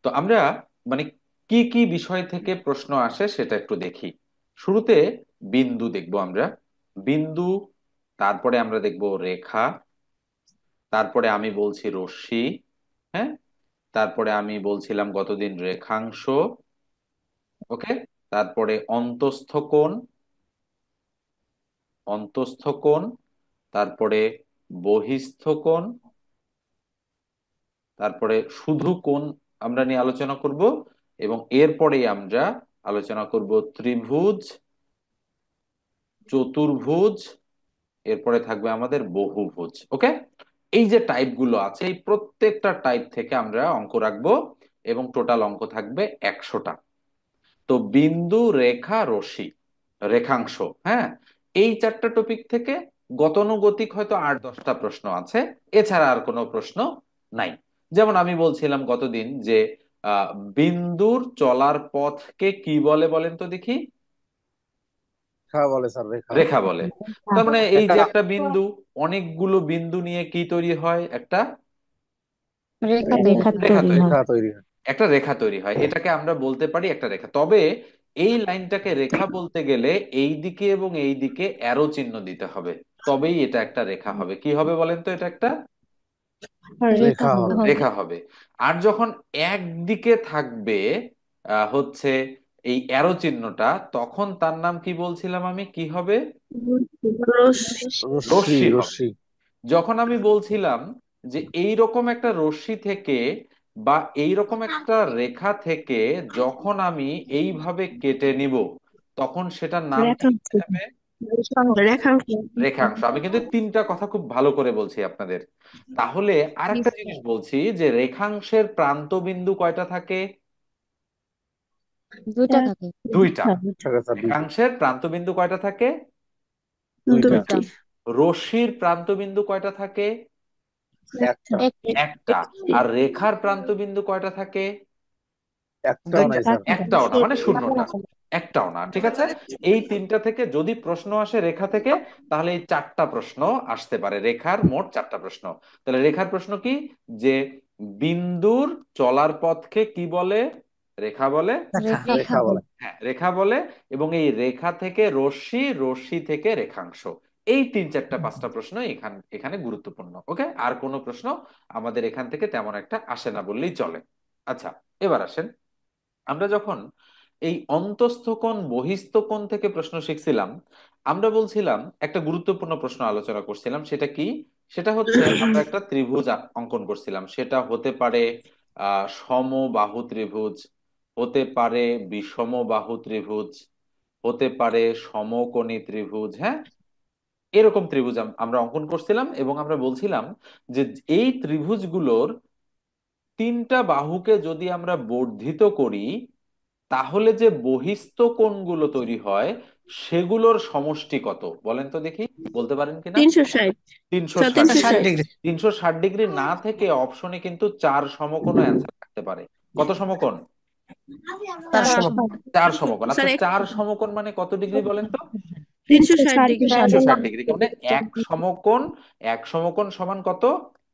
তো আমরা মানে কি কি বিষয় থেকে প্রশ্ন আসে সেটা একটু দেখি। শুরুতে বিন্দু দেখবো আমরা। বিন্দু, তারপরে আমরা দেখব রেখা, তারপরে আমি বলছি রশ্মি, হ্যাঁ, তারপরে আমি বলছিলাম গতদিন রেখাংশ, ওকে, তারপরে অন্তস্থ কোণ, অন্তস্থ কোণ, তারপরে বহিস্থ কোণ, তারপরে শুধু কোণ আমরা নিয়ে আলোচনা করব, এবং এরপরেই আমরা আলোচনা করব ত্রিভুজ, চতুর্ভুজ, এরপরে থাকবে আমাদের বহুভুজ। ওকে, এই যে টাইপ গুলো আছে এই প্রত্যেকটা টাইপ থেকে আমরা অঙ্ক রাখবো, এবং টোটাল অঙ্ক থাকবে 100টা। তো বিন্দু, রেখা, রশ্মি, রেখাংশ, হ্যাঁ, এই চারটা টপিক থেকে গতানুগতিক হয়তো 8-10টা প্রশ্ন আছে, এছাড়া আর কোনো প্রশ্ন নাই। যেমন আমি বলছিলাম গতদিন যে আহ, বিন্দুর চলার পথকে কি বলে বলেন তো দেখি? রেখা বলে স্যার, রেখা। রেখা বলে। তার মানে এই একটা যে একটা বিন্দু, অনেকগুলো বিন্দু নিয়ে কি তৈরি হয়? একটা রেখা তৈরি রেখা হয়। রেখা তৈরি তৈরি হয়। রেখা হয়। তৈরি হয়। একটা রেখা তৈরি হয়, এটাকে আমরা বলতে পারি একটা রেখা। তবে এই লাইনটাকে রেখা বলতে গেলে এই দিকে এবং এই দিকে অ্যারো চিহ্ন দিতে হবে, তবেই এটা একটা রেখা হবে। কি হবে বলেন তো? এটা একটা রেখা রেখা হবে। হবে। রেখা হবে। আর যখন একদিকে থাকবে হচ্ছে এই অ্যারো চিহ্নটা, তখন তার নাম কি বলছিলাম আমি, কি হবে? রশ্মি। রশ্মি, রশ্মি হবে। রশ্মি। যখন আমি বলছিলাম যে এই রকম একটা রশ্মি থেকে বা এই রকম একটা রেখা থেকে যখন আমি এইভাবে কেটে নিব, তখন সেটার নাম কি হয়ে রেখাংশ। যাবে? রেখাংশ। রেখাংশ। আমি কিন্তু তিনটা কথা খুব ভালো করে বলছি আপনাদের। তাহলে আরেকটা জিনিস বলছি, যে রেখাংশের প্রান্ত বিন্দু কয়টা থাকে? দুইটা চার। থাকে। দুইটা। টাকা স্যার, দুইটা। রেখাংশের প্রান্ত বিন্দু কয়টা থাকে? দুইটা। দুইটা। দুইটি। রশ্মির প্রান্ত বিন্দু কয়টা থাকে? একটা। একটি। একটা। আর রেখার প্রান্ত বিন্দু কয়টা থাকে? একটাও নাই স্যার। একটাও না, মানে শূন্যটা। একটাও না, ঠিক আছে। এই তিনটা থেকে যদি প্রশ্ন আসে রেখা থেকে, তাহলে এই চারটা প্রশ্ন আসতে পারে। রেখার মোট চারটা প্রশ্ন। তাহলে রেখার প্রশ্ন কি? যে বিন্দুর চলার পথকে কি বলে? রেখা বলে। রেখা রেখা বলে। বলে। হ্যাঁ, রেখা বলে। এবং এই রেখা থেকে রশ্মি, রশ্মি থেকে রেখাংশ। এই তিন চারটা পাঁচটা প্রশ্ন এখানে এখানে গুরুত্বপূর্ণ। ওকে, আর কোনো প্রশ্ন আমাদের এখান থেকে তেমন একটা আসে না বললেই চলে। আচ্ছা, এবার আসেন, আমরা যখন এই অন্তস্থ কোণ, বহিস্থ কোণ থেকে প্রশ্ন শিখছিলাম, আমরা বলছিলাম একটা গুরুত্বপূর্ণ প্রশ্ন আলোচনা করছিলাম। সেটা কি? সেটা হচ্ছে আমরা একটা ত্রিভুজ অঙ্কন করছিলাম। সেটা হতে পারে সমবাহু ত্রিভুজ, হতে পারে বিষমবাহু ত্রিভুজ, হতে পারে সমকোণী ত্রিভুজ, হ্যাঁ, এরকম ত্রিভুজ আমরা অঙ্কন করছিলাম। এবং আমরা বলছিলাম যে এই ত্রিভুজগুলোর তিনটা বাহুকে যদি আমরা বর্ধিত করি, তাহলে যে বহিস্থ কোণগুলো তৈরি হয় সেগুলোর সমষ্টি কত বলেন তো দেখি? বলতে পারেন কিনা? 360। 360 তিনশো ডিগ্রি। ষাট 360 ডিগ্রি না থেকে অপশনে কিন্তু চার সমকোণও অ্যান্সার থাকতে পারে। কত সমকোণ? তার চার সম। সমান। চার সমকোণ। স্যার আচ্ছা, চার সমকোণ মানে কত ডিগ্রি বলেন তো? 360 ডিগ্রি। 360 ডিগ্রি। মানে এক সমকোণ, এক সমকোণ সমান কত?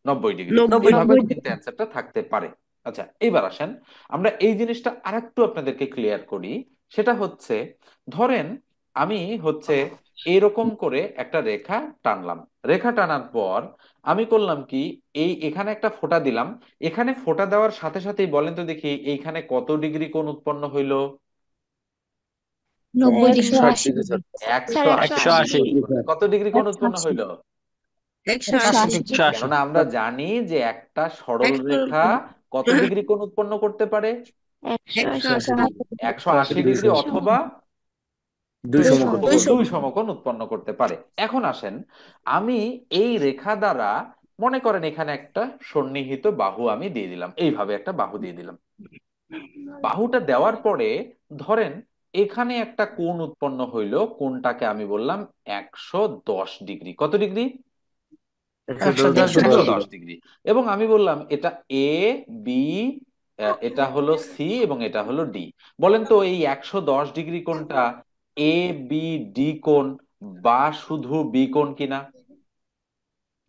90 ডিগ্রি। 90। এইভাবে কিন্তু অ্যান্সারটা থাকতে পারে। আচ্ছা, এইবার আসেন, আমরা এই জিনিসটা আরেকটু আপনাদেরকে ক্লিয়ার করি। সেটা হচ্ছে, ধরেন আমি হচ্ছে এরকম করে একটা রেখা টানলাম। রেখা টানার পর আমি করলাম কি, এই এখানে একটা ফোঁটা দিলাম। এখানে ফোঁটা দেওয়ার সাথে সাথেই বলেন তো দেখি এইখানে কত ডিগ্রি কোণ উৎপন্ন হইলো? 90 ডিগ্রি। একশো 60 ডিগ্রি আশি sir. Sir 180 degree. 180। 180 degree sir. কত ডিগ্রি কোণ উৎপন্ন 180। হইলো? 180। 180 ডিগ্রি। 180। কেননা আমরা জানি যে একটা সরল একশো রেখা কত ডিগ্রি কোণ উৎপন্ন করতে পারে? 180 180 ডিগ্রি। 180 degree degree, sir. অথবা দুই দুই সমকোণ। সমকোণ। দুইশো। দুই সমকোণ উৎপন্ন করতে পারে। এখন আসেন, আমি এই রেখা দ্বারা মনে করেন এখানে একটা সন্নিহিত বাহু আমি দিয়ে দিলাম, এইভাবে একটা বাহু দিয়ে দিলাম। বাহুটা দেওয়ার পরে ধরেন এখানে একটা কোণ উৎপন্ন হইলো, কোণটাকে আমি বললাম 110 ডিগ্রি। কত ডিগ্রি? 110 110 একশো ডিগ্রি। দশ ডিগ্রি। ডিগ্রি এবং আমি বললাম এটা এ, বি, এটা হলো সি, এবং এটা হলো ডি। বলেন তো এই 110 ডিগ্রি কোণটা এ, বি, ডি কোণ, বা শুধু বি কোণ কিনা?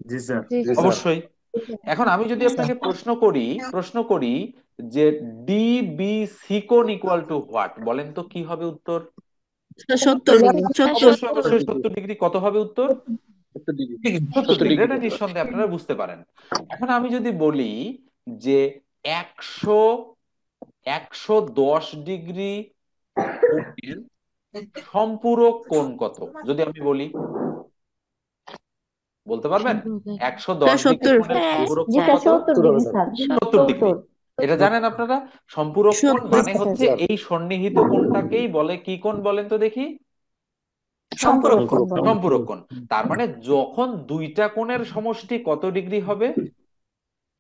জি স্যার। জি জি স্যার। স্যার। অবশ্যই। এখন আমি যদি আপনাকে প্রশ্ন করি যে ডি বি সি কোণ ইকুয়াল টু হোয়াট, বলেন তো কি হবে উত্তর? 70 70 অবশ্যই অবশ্যই 70 ডিগ্রি। কত হবে উত্তর? 70 ডিগ্রি। 70 ডিগ্রি। 70 ডিগ্রি। এটা নিঃসন্দেহে আপনারা বুঝতে পারেন। এখন আমি যদি বলি যে 100 110 ডিগ্রি কোণের সম্পূরক কোণ কত, যদি আমি বলি, বলতে পারবেন? 110 ডিগ্রি 70 কোণের সম্পূরক কোণ যেটা কত? 70 ডিগ্রি স্যার। 70 ডিগ্রি। এটা জানেন আপনারা? সম্পূরক কোণ 70 মানে হচ্ছে স্যার, এই সন্নিহিত কোণটাকেই বলে কি কোণ বলেন তো দেখি? সম্পূরক কোণ সম্পূরক বলে। কোণ। সম্পূরক কোণ। তার মানে যখন দুইটা কোণের সমষ্টি কত ডিগ্রি হবে?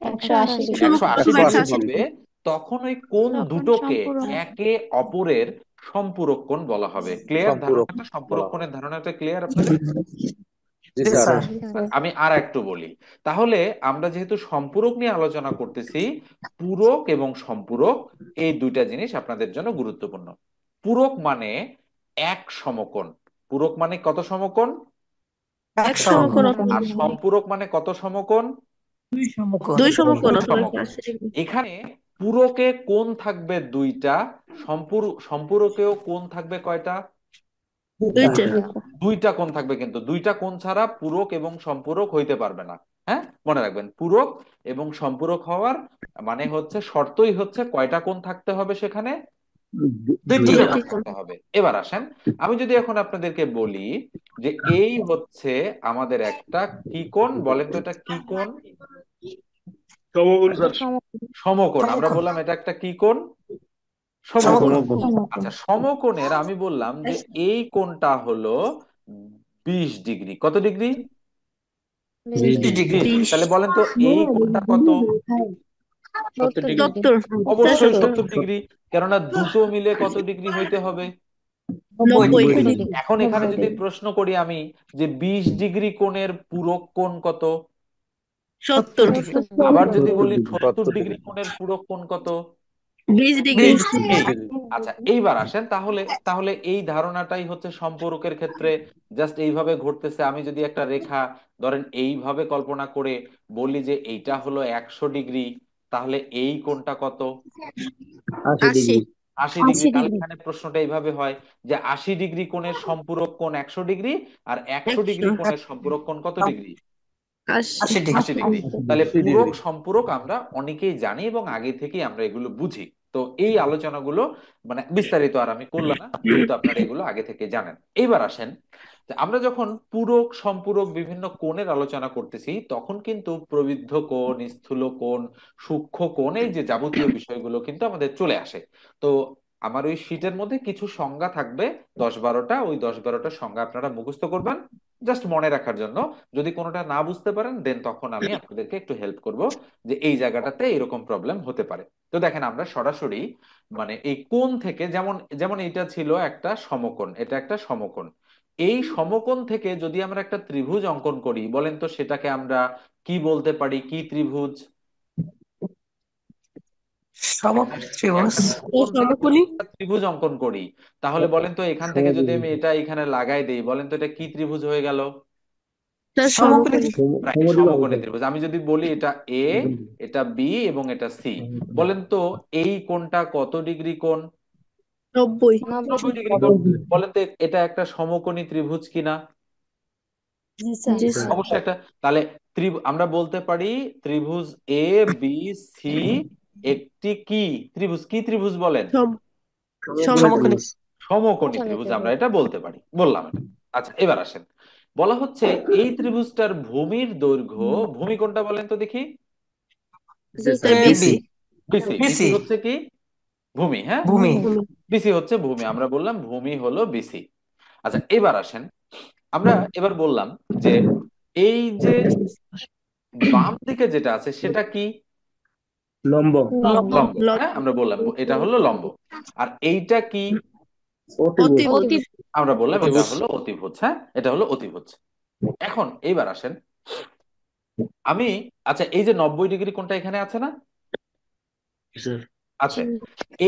180 ডিগ্রি। 180 ডিগ্রি 180 হবে, ডিগ্রি। তখন ওই কোণ তখন দুটোকে সম্পূরক একে অপরের সম্পূরক কোণ বলা হবে। ক্লিয়ার সম্পূরক ধারণাটা? সম্পূরক বলা হয়। কোণের ধারণাটা ক্লিয়ার আপনাদের? জি স্যার। আমি আর একটু বলি। তাহলে আমরা যেহেতু সম্পূরক নিয়ে আলোচনা করতেছি, পূরক এবং সম্পূরক এই দুইটা জিনিস আপনাদের জন্য গুরুত্বপূর্ণ। পূরক মানে এক সমকোণ। পূরক মানে কত সমকোণ? এক সমকোণ আর সম্পূরক মানে কত সমকোণ? দুই সমকোণ দুই অথবা সমকোণ। 180 ডিগ্রি। এখানে পূরকে কোণ থাকবে দুইটা, সম্পূরকেও কোণ থাকবে কয়টা? দুইটা। দুইটা কোণ থাকবে, কিন্তু দুইটা কোণ ছাড়া পূরক এবং সম্পূরক হইতে পারবে না। হ্যাঁ, মনে রাখবেন, পূরক এবং সম্পূরক হওয়ার মানে হচ্ছে শর্তই হচ্ছে কয়টা কোণ থাকতে হবে সেখানে? দুইটা দুইটি কোণ কোণ। থাকতে হবে। এবার আসেন, আমি যদি এখন আপনাদেরকে বলি যে এই হচ্ছে আমাদের একটা কি কোণ, বলেন তো এটা কি কোণ? সমকোণ। আমরা বললাম এটা একটা কি কোণ? সমকোণ। সমকোণ। আচ্ছা, সমকোণের আমি বললাম যে এই কোণটা হলো 20 ডিগ্রি। কত ডিগ্রি? 20 ডিগ্রি। 30 তাহলে বলেন তো এই কোণটা কত? 70 ডিগ্রি। 70 অবশ্যই 70 70 ডিগ্রি। কেননা দুটো মিলে কত ডিগ্রি হইতে হবে? 90 90 ডিগ্রি। এখন এখানে যদি প্রশ্ন করি আমি যে 20 ডিগ্রি কোণের পূরক কোণ কত, 70 আবার যদি 70 বলি ডিগ্রি। 70 70 degree degree. কোণের পূরক কোণ কত? 20 ডিগ্রি। 20 এই। ডিগ্রি। আচ্ছা, এইবার আসেন, তাহলে তাহলে এই ধারণাটাই হচ্ছে সম্পর্কের ক্ষেত্রে জাস্ট এইভাবে ঘটতেছে। আমি যদি একটা রেখা ধরেন এইভাবে কল্পনা করে বলি যে এইটা হলো 100 ডিগ্রি, তাহলে এই কোণটা কত? 80 80 ডিগ্রি। 80 ডিগ্রি। তাহলে এখানে প্রশ্নটা এইভাবে হয় যে 80 ডিগ্রি কোণের সম্পূরক কোণ 100 ডিগ্রি, আর 100 ডিগ্রি 100 কোণের সম্পূরক কোণ কত ডিগ্রি? 80 80 ডিগ্রি। তাহলে 80 পূরক ডিগ্রি। সম্পূরক আমরা অনেকেই জানি এবং আগে থেকেই আমরা এগুলো বুঝি। তো এই আলোচনাগুলো মানে বিস্তারিত আর আমি করলাম না, যেহেতু আপনারা এগুলো আগে থেকে জানেন। এইবার আসেন, যে আমরা যখন পূরক সম্পূরক বিভিন্ন কোণের আলোচনা করতেছি তখন কিন্তু প্রবৃদ্ধ কোণ, স্থূল কোণ, সূক্ষ্ম কোণ, এই যে যাবতীয় বিষয়গুলো কিন্তু আমাদের চলে আসে। তো আমার ওই শীটের মধ্যে কিছু সংজ্ঞা থাকবে, 10-12টা। ওই 10-12টা সংজ্ঞা আপনারা মুখস্থ করবেন জাস্ট মনে রাখার জন্য। যদি কোনোটা না বুঝতে পারেন দেন তখন আমি আপনাদেরকে একটু হেল্প করব যে এই জায়গাটাতে এরকম প্রবলেম হতে পারে। তো দেখেন, আমরা সরাসরি মানে এই কোণ থেকে, যেমন যেমন এটা ছিল একটা সমকোণ, এটা একটা সমকোণ। এই সমকোণ থেকে যদি আমরা একটা ত্রিভুজ অঙ্কন করি, বলেন তো সেটাকে আমরা কি বলতে পারি? কি ত্রিভুজ? একটা সমকোণ থেকে যদি সমকোণী আমরা ত্রিভুজ অঙ্কন করি, তাহলে বলেন তো এখান থেকে যদি আমি এটা এখানে লাগাই দেই, বলেন তো এটা কি ত্রিভুজ হয়ে গেল? সমকোণী। রাইট, সমকোণী ত্রিভুজ। আমি যদি বলি এটা এ, এটা বি এবং এটা সি, বলেন তো এই কোণটা কত ডিগ্রি কোণ? 90 90 ডিগ্রি কোণ। বলেন তো এটা একটা সমকোণী ত্রিভুজ কিনা? জি স্যার। অবশ্যই একটা। তাহলে আমরা বলতে পারি ত্রিভুজ এ বি সি একটি কি ত্রিভুজ? কি ত্রিভুজ বলেন? সমকোণী। সমকোণী ত্রিভুজ আমরা এটা বলতে পারি, বললাম এটা। আচ্ছা, এবার আসেন, বলা হচ্ছে এই ত্রিভুজটার ভূমির দৈর্ঘ্য, ভূমি কোনটা বলেন তো দেখি? বিসি। বিসি। বিসি হচ্ছে কি? ভূমি। হ্যাঁ, ভূমি। বিসি হচ্ছে ভূমি। আমরা বললাম ভূমি হলো বিসি। আচ্ছা, এবার আসেন, আমরা এবার বললাম যে এই যে বাম দিকে যেটা আছে সেটা কি? লম্ব। লম্ব। হ্যাঁ, লম্ব। আমরা বললাম এটা হলো লম্ব। আর এইটা কি? অতিভুজ। অতিভুজ। আমরা বললাম এটা হলো অতিভুজ। হ্যাঁ, এটা হলো অতিভুজ। এখন এইবার আসেন, আমি, আচ্ছা এই যে 90 ডিগ্রি কোণটা এখানে আছে না? আছে।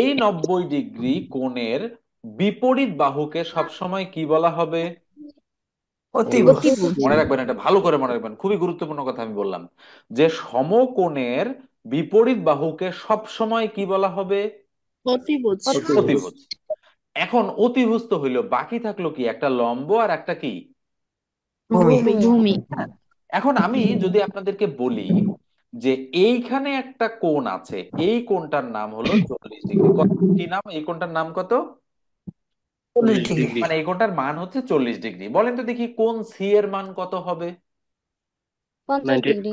এই 90 ডিগ্রি কোণের বিপরীত বাহুকে সবসময় কি বলা হবে? অতিভুজ। মনে রাখবেন, এটা ভালো করে মনে রাখবেন, খুবই গুরুত্বপূর্ণ কথা আমি বললাম, যে সমকোণের বিপরীত বাহুকে সব সময় কি বলা হবে? অতিভুজ। অতিভুজ। অতিভুজ। এখন অতিভুজ তো হইলো, বাকি থাকলো কি? একটা লম্ব আর একটা কি? ভূমি। ভূমি। হ্যাঁ। এখন আমি যদি আপনাদেরকে বলি যে এইখানে একটা কোণ আছে, এই কোণটার নাম হলো 40 ডিগ্রি। কত? কি নাম এই কোণটার নাম? কত? 40 ডিগ্রি। মানে এই কোণটার মান হচ্ছে 40 ডিগ্রি। বলেন তো দেখি কোণ সি এর মান কত হবে? 50 ডিগ্রি।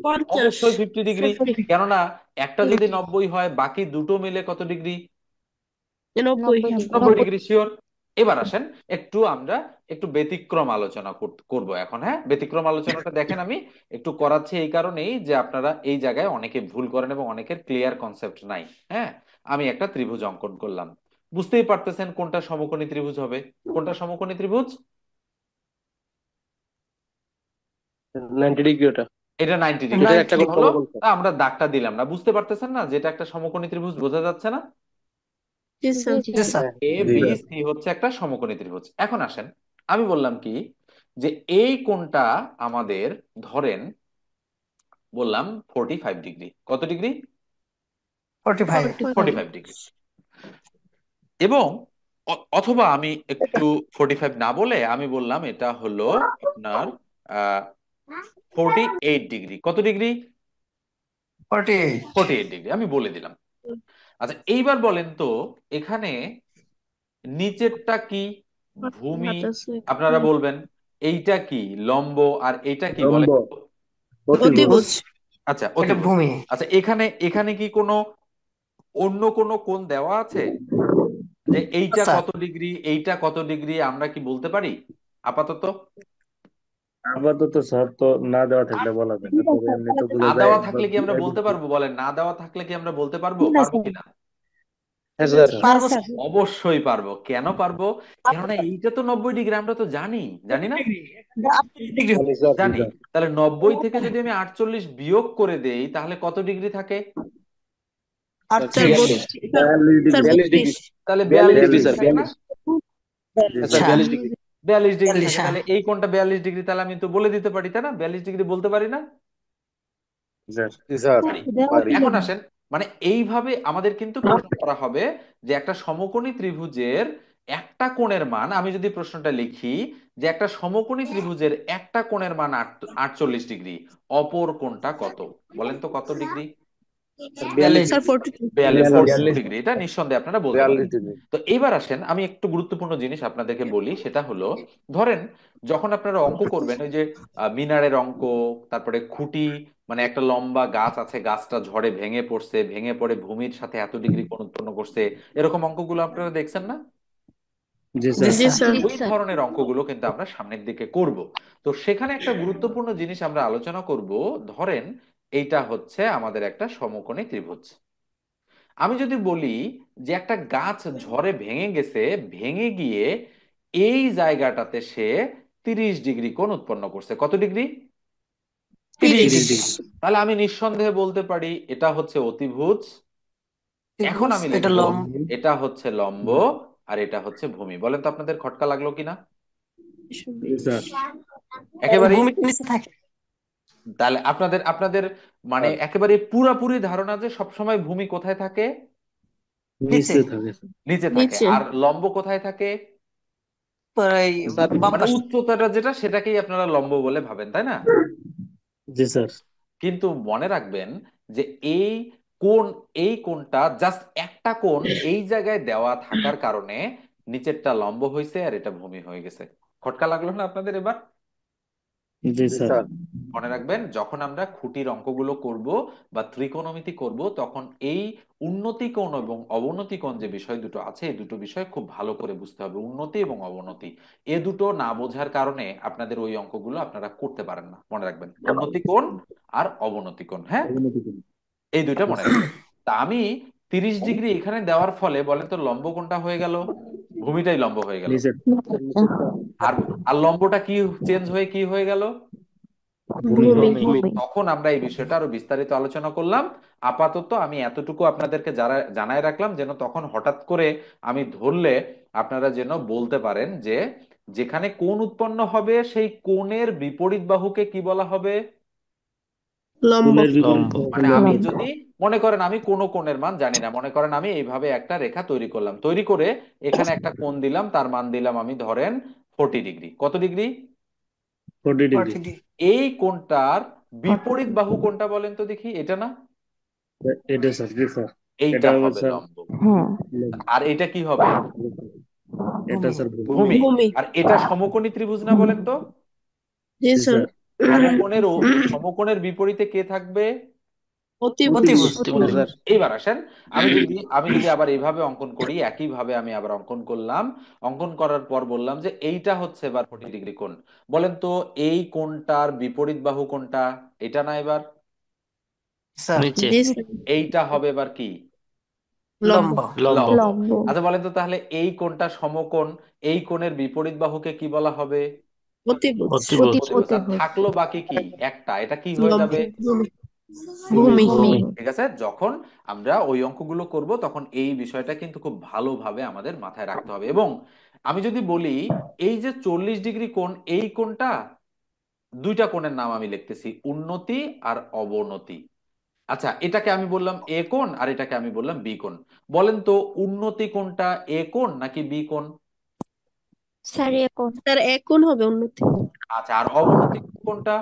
50। অবশ্যই 50 ডিগ্রি। কেননা একটা যদি 90 হয়, বাকি দুটো মিলে কত ডিগ্রি? 90। 90 degree, sure. এবার আসেন, আমরা একটু ব্যতিক্রম আলোচনা করব এখন। হ্যাঁ, ব্যতিক্রম আলোচনাটা দেখেন আমি একটু করাচ্ছি এই কারণেই যে আপনারা এই জায়গায় অনেকে ভুল করেন এবং অনেকের ক্লিয়ার কনসেপ্ট নাই। হ্যাঁ, আমি একটা ত্রিভুজ অঙ্কন করলাম, বুঝতেই পারতেছেন কোনটা সমকোণী ত্রিভুজ হবে? কোনটা সমকোণী ত্রিভুজ? 90 ডিগ্রি ওটা। এটা 90 ডিগ্রি। এটার একটা কোণ হলো, সমকোণ স্যার। তা আমরা দাগটা দিলাম না, বুঝতে পারতেছেন না যেটা একটা সমকোণী ত্রিভুজ? বোঝা যাচ্ছে না? জি স্যার। জি স্যার। হ্যাঁ, এ জি বি স্যার। সি হচ্ছে একটা সমকোণী ত্রিভুজ। এখন আসেন, আমি বললাম কি যে এই কোণটা আমাদের ধরেন বললাম 45 ডিগ্রি। কত ডিগ্রি? 45। 45 ডিগ্রি। এবং অথবা আমি একটু 45 না বলে আমি বললাম এটা হলো আপনার 48 ডিগ্রি। কত ডিগ্রি? 48। 48 ডিগ্রি আমি বলে দিলাম। আচ্ছা, এইবার বলেন তো এখানে নিচেরটা কি? ভূমি। আপনারা বলবেন এইটা কি? লম্ব। আর এইটা কি লম্ব। বলেন? অতিভুজ। অতিভুজ। আচ্ছা, এটা অতিভুজ। ভূমি। আচ্ছা, এখানে এখানে কি কোনো অন্য কোনো কোণ দেওয়া আছে যে এইটা স্যার কত ডিগ্রি, এইটা কত ডিগ্রি, আমরা কি বলতে পারি আপাতত? আপাতত স্যার তো না দেওয়া থাকলে বলা যায় না, তবে এমনি তো না বোঝা যায় দেওয়া একবার থাকলে কি আমরা বলতে একবার। পারবো? বলেন, না দেওয়া থাকলে কি আমরা বলতে পারবো? পারবো কিনা? হ্যাঁ স্যার। পারবো স্যার। অবশ্যই পারবো। কেন পারবো? কেননা এইটা তো 90 ডিগ্রি, আমরা তো জানি, জানি না? 48 ডিগ্রি। জানি স্যার, জি জানি। স্যার। তাহলে 90 থেকে যদি আমি 48 বিয়োগ করে দেই তাহলে কত ডিগ্রি থাকে? স্যার 48। 42 ডিগ্রি। 42 ডিগ্রি। তাহলে 42 42 ডিগ্রি ডিগ্রি স্যার, থাকে না? 42। আচ্ছা। হ্যাঁ স্যার, 42 ডিগ্রি। 42 ডিগ্রি 42, থাকে। হ্যাঁ। তাহলে এই কোণটা 42 ডিগ্রি, তাহলে আমি তো বলে দিতে পারি, তাই না? 42 ডিগ্রি বলতে পারি না? স্যার, জি স্যার। পারি। পারি। এখন আসেন, মানে এইভাবে আমাদের কিন্তু প্রশ্ন করা হবে যে একটা সমকোণী ত্রিভুজের একটা কোণের মান, আমি যদি প্রশ্নটা লিখি যে একটা সমকোণী ত্রিভুজের একটা কোণের মান 48 ডিগ্রি, অপর কোণটা কত? বলেন তো কত degree? Sir 42 sir degree. 42। 42 degree, এটা নিঃসন্দেহে আপনারা বলতে 42 পারেন। ডিগ্রি। তো এইবার আসেন, আমি একটু গুরুত্বপূর্ণ জিনিস আপনাদেরকে বলি, সেটা হলো ধরেন যখন আপনারা অঙ্ক করবেন, ওই যে মিনারের অঙ্ক, তারপরে খুঁটি, মানে একটা লম্বা গাছ আছে, গাছটা ঝড়ে ভেঙে পড়ছে, ভেঙে পড়ে ভূমির সাথে এত ডিগ্রি কোণ উৎপন্ন করছে, এরকম অঙ্কগুলো আপনারা দেখছেন না? জি জি স্যার। জি স্যার। স্যার। ওই ধরনের অঙ্কগুলো কিন্তু আমরা সামনের দিকে করব। তো সেখানে একটা গুরুত্বপূর্ণ জিনিস আমরা আলোচনা করব। ধরেন এইটা হচ্ছে আমাদের একটা সমকোণী ত্রিভুজ। আমি যদি বলি যে একটা গাছ ঝড়ে ভেঙে গেছে, ভেঙে গিয়ে এই জায়গাটাতে সে 30 ডিগ্রি কোণ উৎপন্ন করছে। কত ডিগ্রি? 30 ডিগ্রি। 30। 30 ডিগ্রি। তাহলে আমি নিঃসন্দেহে বলতে পারি এটা হচ্ছে অতিভুজ। এখন ত্রিভুজ, আমি এটা লিখবো লম্ব। এটা হচ্ছে লম্ব আর এটা হচ্ছে ভূমি। বলেন তো আপনাদের খটকা লাগলো কিনা? জি স্যার। একেবারেই। ভূমি নিচে থাকে। তাহলে আপনাদের আপনাদের মানে স্যার, একেবারে পুরাপুরি ধারণা যে সবসময় ভূমি কোথায় থাকে? নিচে। নিচে থাকে স্যার। নিচে থাকে। নিচে। আর লম্ব কোথায় থাকে? এই স্যার, বাম মানে পাশে। উচ্চতাটা যেটা সেটাকেই আপনারা লম্ব বলে ভাবেন, তাই না? জি স্যার। কিন্তু মনে রাখবেন যে এই কোণ, এই কোণটা জাস্ট একটা কোণ এই জায়গায় দেওয়া থাকার কারণে নিচেরটা লম্ব হয়েছে আর এটা ভূমি হয়ে গেছে। খটকা লাগলো না আপনাদের এবার? জি জি স্যার। স্যার। মনে রাখবেন, যখন আমরা খুঁটির অঙ্কগুলো করব বা ত্রিকোণমিতি করব, তখন এই উন্নতি কোণ এবং অবনতি কোণ যে বিষয় দুটো আছে, এই দুটো বিষয় খুব ভালো করে বুঝতে হবে। উন্নতি এবং অবনতি, এ দুটো না বোঝার কারণে আপনাদের ওই অঙ্কগুলো আপনারা করতে পারেন না। মনে রাখবেন, উন্নতি কোণ আর অবনতি কোণ। হ্যাঁ, অবনতি করি। এই দুইটা জি মনে স্যার। রাখবেন। তা আমি 30 ডিগ্রি এখানে দেওয়ার ফলে বলেন তো লম্ব কোণটা হয়ে গেল? ভূমিটাই লম্ব হয়ে গেল। নিচে। নিচেরটা আর আর লম্বটা কি চেঞ্জ হয়ে কি হয়ে গেল? ভূমি। ভূমি। ভূমি। তখন আমরা এই বিষয়টা আরো বিস্তারিত আলোচনা করলাম। আপাতত আমি এতটুকু আপনাদেরকে যারা জানায় রাখলাম, যেন তখন হঠাৎ করে আমি ধরলে আপনারা যেন বলতে পারেন যে যেখানে কোণ উৎপন্ন হবে সেই কোণের বিপরীত বাহুকে কি বলা হবে? লম্ব। কোণের বিপরীত লম্ব। বাহুকে মানে আমি লম্ব। যদি মনে করেন আমি কোনো কোণের মান জানি না, মনে করেন আমি এইভাবে একটা রেখা তৈরি করলাম, তৈরি করে এখানে একটা কোণ দিলাম, তার মান দিলাম আমি ধরেন 40 ডিগ্রি। কত ডিগ্রি? 40 ডিগ্রি। 40 এই কোণটার বিপরীত বাহু কোনটা বলেন তো দেখি, এটা না? এটা স্যার, জি স্যার। এটা এইটা হবে হবে স্যার লম্ব। হ্যাঁ। লম্ব। আর এটা কি হবে? এটা ভূমি। স্যার ভূমি। ভূমি। ভূমি। আর এটা সমকোণী ত্রিভুজ না বলেন তো? জি জি স্যার। স্যার। সমকোণের বিপরীতে কে থাকবে? অতিভুজ। অতিভুজ। অতিভুজ স্যার। এইবার আসেন, আমি যদি আবার এইভাবে অঙ্কন করি, একইভাবে আমি আবার অঙ্কন করলাম, অঙ্কন করার পর বললাম যে এইটা হচ্ছে এবার 40 ডিগ্রি কোণ। বলেন তো এই কোণটার বিপরীত বাহু কোনটা? এটা না এবার? স্যার নিচে। জি স্যার। এইটা হবে এবার কি? লম্ব। লম্ব। লম্ব। লম্ব। আচ্ছা বলেন তো তাহলে এই কোণটা সমকোণ, এই কোণের বিপরীত বাহুকে কি বলা হবে? অতিভুজ। অতিভুজ। অতিভুজ। আর থাকলো বাকি কি একটা, এটা কি হয়ে লম্ব। যাবে? ভূমি। ভূমি। ভূমি। ভূমি। ঠিক আছে, যখন আমরা ওই অঙ্কগুলো করব তখন এই বিষয়টা কিন্তু খুব ভালোভাবে আমাদের মাথায় রাখতে হবে। এবং আমি যদি বলি এই যে 40 ডিগ্রি কোণ, এই কোণটা দুইটা কোণের নাম আমি লিখতেছি, উন্নতি আর অবনতি। আচ্ছা এটাকে আমি বললাম এ কোণ আর এটাকে আমি বললাম বি কোণ। বলেন তো উন্নতি কোণটা এ কোণ নাকি বি কোণ? স্যার এখন স্যার এখন হবে উন্নতি। আচ্ছা আর অবনতি কোণটা?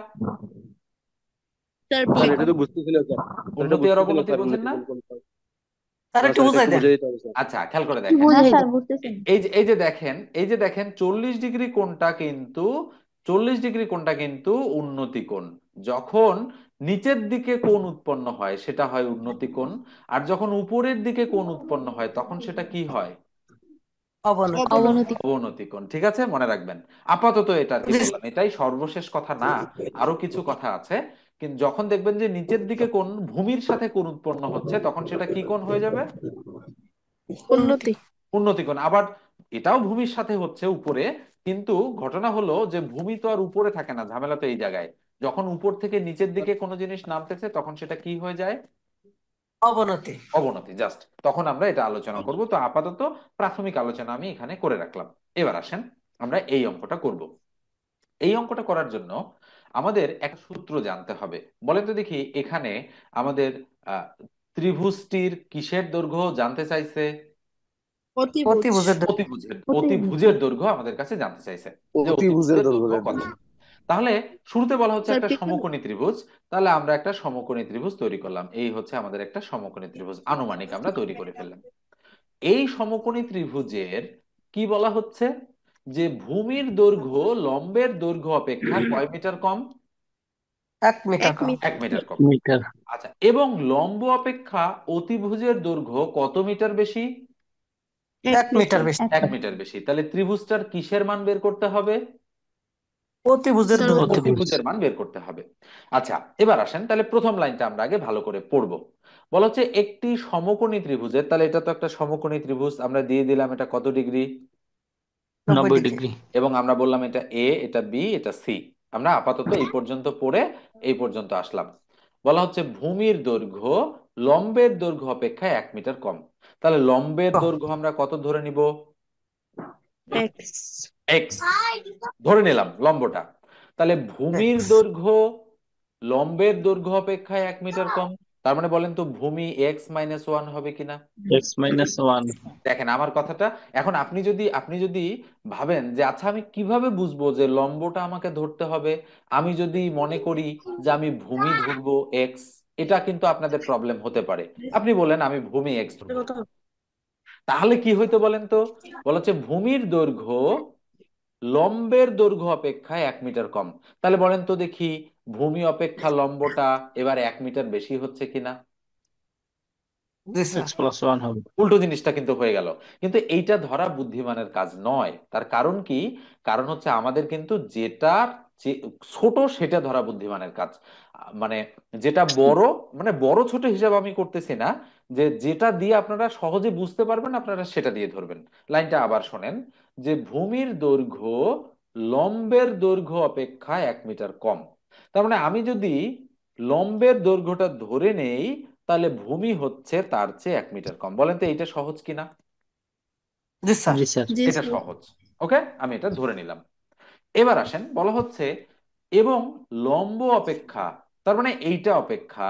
স্যার বি স্যার এটা কোণ। তো বুঝতেছিল স্যার। স্যার এটা উন্নতি আর বুঝতেছিল অবনতি স্যার, বোঝেন উন্নতি না? কোণ কোনটা। স্যার না একটু স্যার, এটা বুঝাই একটু দেন। বুঝে দিতে হবে স্যার। আচ্ছা খেয়াল করে দেখেন, এই যে দেখেন 40 ডিগ্রি কোণটা কিন্তু, 40 ডিগ্রি কোণটা কিন্তু উন্নতি কোণ। যখন নিচের দিকে কোণ উৎপন্ন হয় সেটা হয় উন্নতি কোণ, আর যখন উপরের দিকে কোণ উৎপন্ন হয় তখন সেটা কি হয়? অবনতি। অবনতি। অবনতি কোণ। ঠিক আছে, মনে রাখবেন। আপাতত এটা আর কি জি বললাম, এটাই সর্বশেষ কথা না, আরো কিছু কথা আছে। কিন্তু যখন দেখবেন যে নিচের দিকে কোণ ভূমির সাথে কোণ উৎপন্ন হচ্ছে তখন সেটা কি কোণ হয়ে যাবে? উন্নতি। উন্নতি। উন্নতি কোণ। আবার এটাও ভূমির সাথে হচ্ছে উপরে, কিন্তু ঘটনা হলো যে ভূমি তো আর উপরে থাকে না, ঝামেলা তো এই জায়গায়, যখন উপর থেকে নিচের দিকে কোনো জিনিস নামতেছে তখন সেটা কি হয়ে যায়? অবনতি। অবনতি। জাস্ট তখন আমরা এটা আলোচনা করব। তো আপাতত প্রাথমিক আলোচনা আমি এখানে করে রাখলাম। এবার আসেন আমরা এই অঙ্কটা করব। এই অঙ্কটা করার জন্য আমাদের এক সূত্র জানতে হবে। বলেন তো দেখি এখানে আমাদের আহ, ত্রিভুজটির কিসের দৈর্ঘ্য জানতে চাইছে? অতিভুজ। অতিভুজের দৈর্ঘ্য। অতিভুজের দৈর্ঘ্য আমাদের কাছে জানতে চাইছে, যে অতিভুজের অতিভুজের দৈর্ঘ্য দৈর্ঘ্য জানতে কত। চাই। তাহলে শুরুতে বলা হচ্ছে স্যার একটা পিছনে। সমকোণী ত্রিভুজ। তাহলে আমরা একটা সমকোণী ত্রিভুজ তৈরি করলাম, এই হচ্ছে আমাদের একটা সমকোণী ত্রিভুজ, আনুমানিক আমরা তৈরি করে ফেললাম। এই সমকোণী ত্রিভুজের কি বলা হচ্ছে? যে ভূমির দৈর্ঘ্য লম্বের দৈর্ঘ্য অপেক্ষা কয় মিটার কম? 1 মিটার এক কম। মিটার। 1 মিটার কম। মিটার। আচ্ছা এবং লম্ব অপেক্ষা অতিভুজের দৈর্ঘ্য কত মিটার বেশি? এক 1 মিটার মিটার। বেশি। 1 মিটার বেশি। তাহলে ত্রিভুজটার কিসের মান বের করতে হবে? অতিভুজের স্যার দৈর্ঘ্য। অতিভুজ। অতিভুজের মান বের করতে হবে। আচ্ছা এবার আসেন, তাহলে প্রথম লাইনটা আমরা আগে ভালো করে পড়বো। বলা হচ্ছে একটি সমকোণী ত্রিভুজের, তাহলে এটা তো একটা সমকোণী ত্রিভুজ, আমরা দিয়ে দিলাম এটা কত ডিগ্রি? 90 90 ডিগ্রি। ডিগ্রি। এবং আমরা বললাম এটা এ, এটা বি, এটা সি। আমরা আপাতত এই পর্যন্ত পড়ে এই পর্যন্ত আসলাম। বলা হচ্ছে ভূমির দৈর্ঘ্য লম্বের দৈর্ঘ্য অপেক্ষা 1 মিটার কম। তাহলে লম্বের কম। দৈর্ঘ্য আমরা কত ধরে নিব? এক্স। এক্স ধরে নিলাম লম্বটা। তাহলে ভূমির এক্স। দৈর্ঘ্য লম্বের দৈর্ঘ্য অপেক্ষা 1 মিটার কম। তার মানে বলেন তো ভূমি x-1 হবে কিনা? x-1। দেখেন আমার কথাটা, এখন আপনি যদি ভাবেন যে আচ্ছা আমি কিভাবে বুঝবো যে লম্বটা আমাকে ধরতে হবে, আমি যদি মনে করি যে আমি ভূমি ধরবো এক্স, এটা কিন্তু আপনাদের প্রবলেম হতে পারে। আপনি বলেন আমি ভূমি এক্স ধরবো, তাহলে কি হইতো বলেন তো? বলা হচ্ছে ভূমির দৈর্ঘ্য লম্বের দৈর্ঘ্য অপেক্ষা 1 মিটার কম। তাহলে বলেন তো দেখি ভূমি অপেক্ষা লম্বটা এবার 1 মিটার বেশি হচ্ছে কিনা? জি স্যার। x+1 হবে। উল্টো জিনিসটা কিন্তু হয়ে গেল। কিন্তু এইটা ধরা বুদ্ধিমানের কাজ নয়। তার কারণ কি? কারণ হচ্ছে আমাদের কিন্তু যেটা ছোট সেটা ধরা বুদ্ধিমানের কাজ। মানে যেটা বড়, মানে বড় ছোট হিসাব আমি করতেছি না, যে যেটা দিয়ে আপনারা সহজে বুঝতে পারবেন আপনারা সেটা দিয়ে ধরবেন। লাইনটা আবার শোনেন, যে ভূমির দৈর্ঘ্য লম্বের দৈর্ঘ্য অপেক্ষা 1 মিটার কম। তার মানে আমি যদি লম্বের দৈর্ঘ্যটা ধরে নেই তাহলে ভূমি হচ্ছে তার চেয়ে 1 মিটার কম। বলেন তো এইটা সহজ কিনা? জি স্যার। জি স্যার। জি এটা স্যার। সহজ। ওকে, আমি এটা ধরে নিলাম। এবার আসেন, বলা হচ্ছে এবং লম্ব অপেক্ষা, তার মানে এইটা অপেক্ষা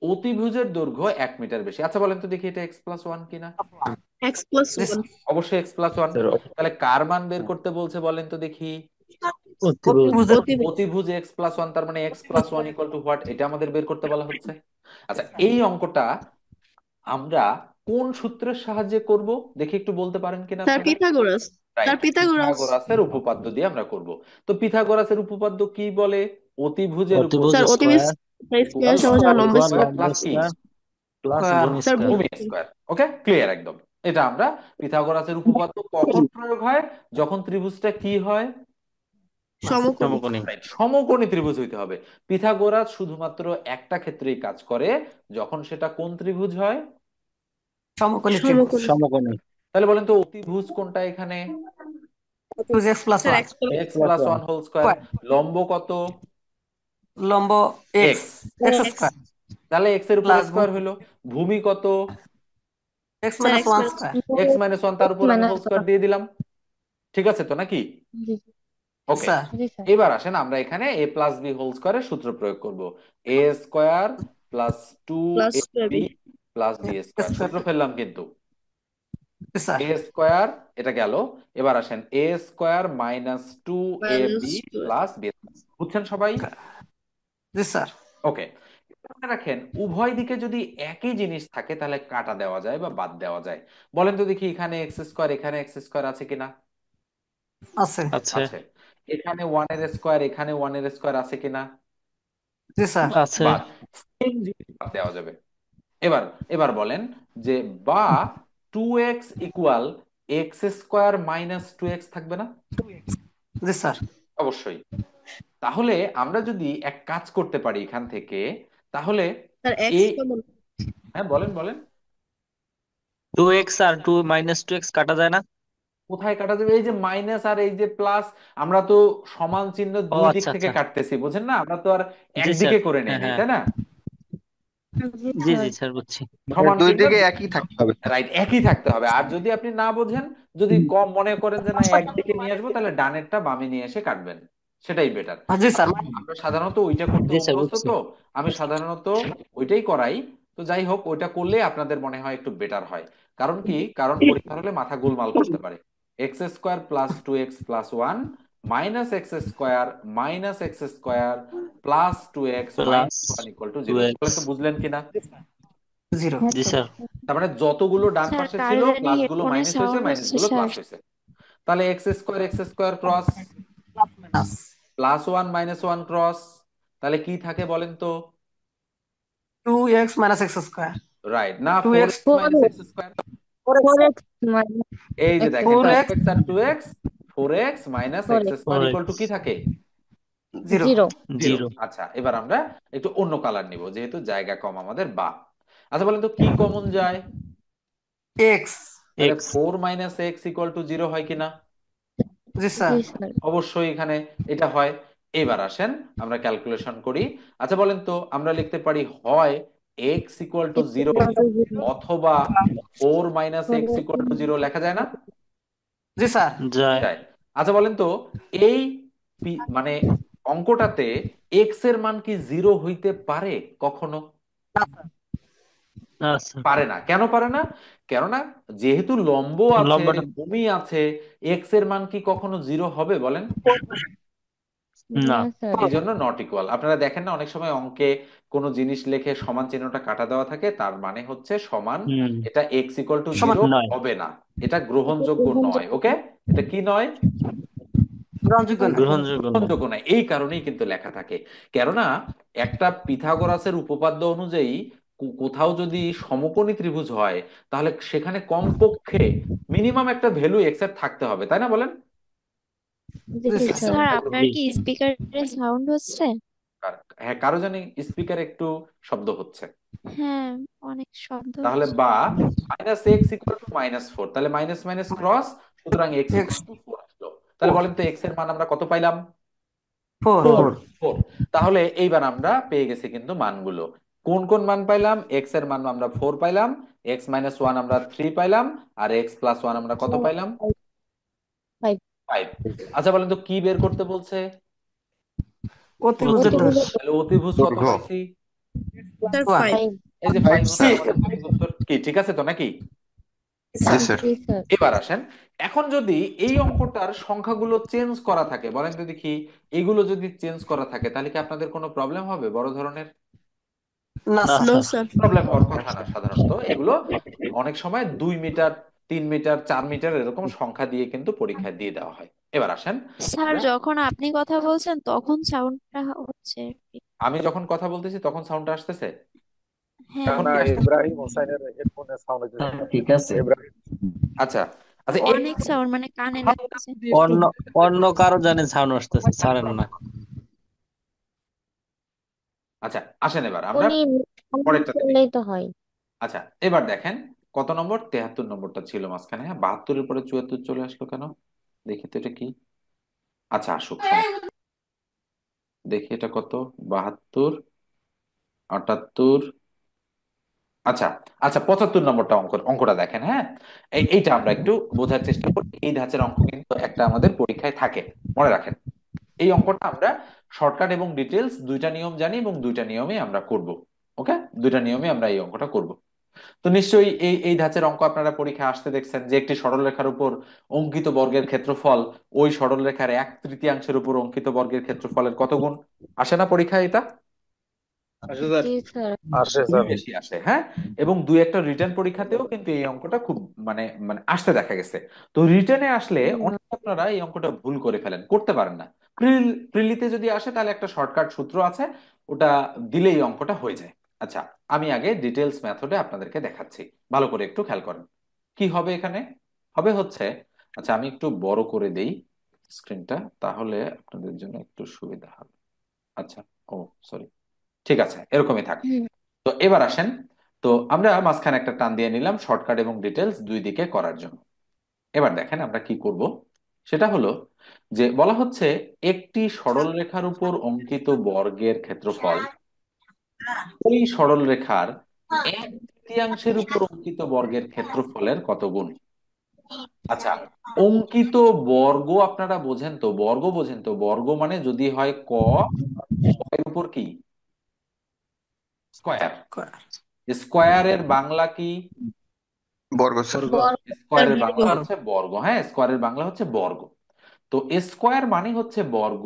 অতিভুজের দৈর্ঘ্য 1 মিটার বেশি। আচ্ছা বলেন তো দেখি এটা x+1 কিনা। x+1। অবশ্যই x+1। স্যার তাহলে কার মান বের করতে বলছে বলেন তো দেখি। অতিভুজ। অতিভুজের অতিভুজ। অতিভুজ x+1, তার মানে x+1 ইকুয়াল টু হোয়াট, এটা আমাদের বের করতে বলা হচ্ছে। আচ্ছা এই অঙ্কটা আমরা কোন সূত্রের সাহায্যে করব দেখি, একটু বলতে পারেন কিনা স্যার আপনারা। পিথাগোরাস। Sir right, Pythagoras. পিথাগোরাসের উপপাদ্য দিয়ে আমরা করব। তো পিথাগোরাসের উপপাদ্য কি বলে? অতিভুজের অতিভুজ স্যার উপপাদ্য অতিভুজ স্কোয়ার স্কয়ার ইকুয়াল সমান স্কোয়ার লম্ব ইকুয়াল স্কয়ার। লম্ব প্লাস কি স্কোয়ার প্লাস স্কয়ার ভূমি স্যার স্কোয়ার। ভূমি স্কয়ার। ওকে, ক্লিয়ার একদম। এটা আমরা পিথাগোরাসের উপপাদ্য কখন প্রয়োগ হয়? যখন ত্রিভুজটা কি হয়? সমকোণী। সমকোণী। রাইট, সমকোণী ত্রিভুজ হইতে হবে। পিথাগোরাস শুধুমাত্র একটা ক্ষেত্রেই কাজ করে, যখন সেটা কোন ত্রিভুজ হয়? সমকোণী ত্রিভুজ। সমকোণী। সমকোণী। তাহলে বলেন তো অতিভুজ কোনটা এখানে? অতিভুজ x plus sir one x x plus plus one. One whole square. Square. লম্ব কত? লম্ব x, x. X x. Square তাহলে এক্স এর উপর প্লাস স্কোয়ার হলো। ভূমি কত? X sir minus x one plus square. x-1, তার উপর আমি হোল স্কোয়ার দিয়ে দিলাম। ঠিক আছে তো নাকি? ওকে, স্যার এবার আসেন আমরা এখানে a প্লাস বি হোল স্কোয়ারের সূত্র প্রয়োগ করব। A square plus two plus a b plus b square, square. সূত্র ফেললাম কিন্তু। স্যার এ স্কোয়ার, এটা গেল। এবার আসেন a square minus two a minus b two. Plus b. বুঝছেন সবাই? জি স্যার। ওকে, মনে রাখেন উভয় দিকে যদি একই জিনিস থাকে তাহলে কাটা দেওয়া যায় বা বাদ দেওয়া যায়। বলেন তো দেখি, এখানে এক্স স্কোয়ার এখানে এক্স স্কোয়ার আছে কিনা? আছে। আছে। আছে। এখানে ওয়ান এর স্কোয়ার এখানে ওয়ান এর স্কোয়ার আছে কিনা? জি স্যার। আছে। বাদ। সেম জিনিস বাদ দেওয়া যাবে। এবার এবার বলেন যে বা 2x equal x square minus 2x থাকবে না? জি স্যার। অবশ্যই। তাহলে আমরা যদি এক কাজ করতে পারি এখান থেকে, তাহলে স্যার এক্স এই, সমান। হ্যাঁ বলেন বলেন। 2x আর 2 মাইনাস 2x কাটা যায় না? কোথায় কাটা যাবে? এই যে মাইনাস আর এই যে প্লাস, আমরা তো সমান চিহ্ন ও দুই দিক আচ্ছা থেকে আচ্ছা। কাটতেছি, বুঝেন না? আমরা তো আর জি স্যার। একদিকে করে নেই হ্যাঁ নাই, হ্যাঁ। তাই না? জি জি স্যার বুঝছি। মানে সমান দুই চিহ্ন, দিকে একই থাকতে হবে। রাইট, একই থাকতে হবে। আর যদি আপনি না বোঝেন, যদি কম মনে করেন যে না একদিকে নিয়ে আসবো, তাহলে ডানেরটা বামে নিয়ে এসে কাটবেন, সেটাই বেটার। জি স্যার। আমরা সাধারণত ওইটা করতে জি স্যার অভ্যস্ত বুঝছি। তো, আমি সাধারণত ওইটাই করাই। তো যাই হোক, ওইটা করলে আপনাদের মনে হয় একটু বেটার হয়। কারণ কি? কারণ পরীক্ষার হলে মাথা গোলমাল করতে পারে। X square plus 2x plus one minus x square minus x square plus 2x plus minus one equal to to zero. X বলে তো বুঝলেন কিনা? জিরো। জি স্যার। তার মানে যতগুলো ডান স্যার পাশে কার ছিল জানি প্লাস গুলো হেডফোনে মাইনাস হয়েছে, সাউন্ড মাইনাস হচ্ছে গুলো স্যার। প্লাস হয়েছে। তাহলে x square cross plus minus plus one minus one cross, তাহলে কি থাকে বলেন তো? 2x minus x square. Right না, two four x x minus x square. Four x minus এই যে এক্স দেখেন, ফোর টু এক্স এক্স আর two x, 4x minus four x x square equal to 4x। কি থাকে? Zero. Zero. Zero. Zero. আচ্ছা এবার আমরা একটু অন্য কালার নিব, যেহেতু জায়গা কম আমাদের। বা আচ্ছা বলেন তো কি কমন যায়? এক্স। তাহলে x. 4 - x equal to zero হয় কিনা? জি স্যার। জি স্যার। অবশ্যই এখানে এটা হয়। এবার আসেন আমরা ক্যালকুলেশন করি। আচ্ছা বলেন তো আমরা লিখতে পারি হয় x equal to x zero equal to zero. অথবা 4 - x four equal to zero, লেখা যায় না? জি স্যার। যায়। যায়। আচ্ছা বলেন তো এই মানে অঙ্কটাতে এক্স এর মান কি জিরো হইতে পারে কখনো? আচ্ছা। পারে না। কেন পারে না? কেননা যেহেতু লম্ব আছে, লম্বাটা ভূমি আছে, এক্স এর মান কি কখনো জিরো হবে বলেন? না। না স্যার। এই জন্য নট ইকুয়াল। আপনারা দেখেন না অনেক সময় অঙ্কে কোনো জিনিস লিখে সমান চিহ্নটা কাটা দেওয়া থাকে, তার মানে হচ্ছে সমান। হুম। এটা এক্স ইকুয়াল টু সমান জিরো নয়। হবে না, এটা গ্রহণযোগ্য নয়। ওকে, এটা কি নয়? গ্রহণযোগ্য না। গ্রহণযোগ্য নয়। গ্রহণযোগ্য নয়। এই কারণেই কিন্তু লেখা থাকে। কেননা একটা পিথাগোরাসের উপপাদ্য অনুযায়ী কোথাও যদি সমকোণী ত্রিভুজ হয়, তাহলে সেখানে কমপক্ষে মিনিমাম একটা ভ্যালু এক্স এর থাকতে হবে, তাই না বলেন? জি জি স্যার। স্যার এটা আপনার জি। কি স্পিকারে সাউন্ড হচ্ছে? হ্যাঁ, কারো জানি স্পিকার একটু শব্দ হচ্ছে। হ্যাঁ, অনেক শব্দ তাহলে হচ্ছে। বা -x ইকুয়াল টু -4, তাহলে মাইনাস মাইনাস ক্রস, সুতরাং x এক্স ইকুয়াল টু 4 আসলো। তাহলে বলেন তো x এর মান আমরা কত পাইলাম? ফোর। ফোর। 4। তাহলে এইবার আমরা পেয়ে গেছি কিন্তু মানগুলো। কোন কোন মান পাইলাম? x এর মান আমরা 4 পাইলাম, x - 1 আমরা 3 পাইলাম, আর x+1 আমরা কত পাইলাম? ফাইভ। 5। আচ্ছা বলেন তো কি বের করতে বলছে? অতিভুজ অতিভুজ দৈর্ঘ্য তাহলে অতিভুজ কত দৈর্ঘ্য পাইছি? Sir one. ফাইভ। ফাইভ। এই যে 5 হচ্ছে 5C আমাদের সঠিক উত্তর। কি ঠিক আছে তো নাকি? জি স্যার স্যার জি স্যার। এবার আসেন, এখন যদি এই অঙ্কটার সংখ্যাগুলো চেঞ্জ করা থাকে, বলেন তো দেখি, এগুলো যদি চেঞ্জ করা থাকে তাহলে কি আপনাদের কোনো প্রবলেম হবে বড় ধরনের? না না sir. No sir. Sir. Problem হওয়ার কথা না। সাধারণত এগুলো অনেক সময় 2 মিটার, 3 মিটার, 4 মিটার এরকম সংখ্যা দিয়ে কিন্তু পরীক্ষায় দিয়ে দেওয়া হয়। এবার আসেন, স্যার আমরা যখন আপনি কথা বলছেন তখন সাউন্ডটা হচ্ছে আর কি। আমি যখন কথা বলতেছি তখন সাউন্ডটা আসতেছে, না হ্যাঁ এখন না, কি আসতেছে? ইব্রাহিম হোসেনের হেডফোনের সাউন্ড হচ্ছে। ঠিক আছে। ইব্রাহিম আচ্ছা আচ্ছা, এই অনেক সাউন্ড মানে কানে হালকা লাগছে। যদি একটু অন্য অন্য কারো জানে সাউন্ড আসতেছে, ছাড়েন না। আচ্ছা আসেন এবার আমরা উনি পরেরটাতে দেখি। করলেই তো হয়। আচ্ছা এবার দেখেন, কত নম্বর? 73 নম্বরটা ছিল মাঝখানে। হ্যাঁ, 72-এর পরে 74 চলে আসলো কেন? দেখি তো এটা কি। আচ্ছা আসুক, সমস্যা নেই। দেখি এটা কত। 72, 78। আচ্ছা আচ্ছা, 75 নম্বরটা অঙ্কটা দেখেন। হ্যাঁ, এইটা আমরা একটু বোঝার চেষ্টা করি। এই ধাঁচের অঙ্ক কিন্তু একটা আমাদের পরীক্ষায় থাকে, মনে রাখেন। এই অঙ্কটা আমরা শর্টকাট এবং ডিটেলস দুইটা নিয়ম জানি এবং দুইটা নিয়মে আমরা করব। ওকে, দুইটা নিয়মে আমরা এই অঙ্কটা করব। তো নিশ্চয়ই এই এই ধাঁচের অঙ্ক আপনারা পরীক্ষায় আসতে দেখছেন, যে একটি সরলরেখার উপর অঙ্কিত বর্গের ক্ষেত্রফল ওই সরলরেখার 1/3 উপর অঙ্কিত বর্গের ক্ষেত্রফলের কত গুণ। আসে না পরীক্ষায় এটা? আসে স্যার। জি স্যার। আসে খুবই স্যার। বেশি আসে। হ্যাঁ, এবং দুই একটা রিটার্ন পরীক্ষাতেও কিন্তু এই অঙ্কটা খুব মানে মানে আসতে দেখা গেছে। তো রিটার্নে আসলে অনেক আপনারা এই অঙ্কটা ভুল করে ফেলেন, করতে পারেন না। প্রিলিতে যদি আসে তাহলে একটা শর্টকাট সূত্র আছে, ওটা দিলেই এই অঙ্কটা হয়ে যায়। আচ্ছা, আমি আগে ডিটেলস মেথডে আপনাদেরকে দেখাচ্ছি, ভালো করে একটু খেয়াল করেন। কি হবে এখানে? হবে হচ্ছে, আচ্ছা আমি একটু বড় করে দেই স্ক্রিনটা, তাহলে আপনাদের জন্য একটু সুবিধা হবে। আচ্ছা, ও সরি, ঠিক আছে, এরকমই থাক। হুম। তো এবার আসেন, তো আমরা মাঝখানে একটা টান দিয়ে নিলাম শর্টকাট এবং ডিটেলস দুই দিকে করার জন্য। এবার দেখেন আমরা কি করব। সেটা হলো যে বলা হচ্ছে একটি সরল রেখার উপর অঙ্কিত বর্গের ক্ষেত্রফল ওই সরল রেখার 1/3 উপর অঙ্কিত বর্গের ক্ষেত্রফলের কত গুণ। আচ্ছা, অঙ্কিত বর্গ আপনারা বোঝেন তো, বর্গ বোঝেন তো, বর্গ মানে যদি হয় ক, এর উপর কি স্কয়ার। স্কয়ারের বাংলা কি? বর্গ স্যার। স্যার স্কয়ারের বর্গ। বাংলা হচ্ছে বর্গ। হ্যাঁ, স্কয়ারের বাংলা হচ্ছে বর্গ। তো স্কয়ার মানে হচ্ছে বর্গ।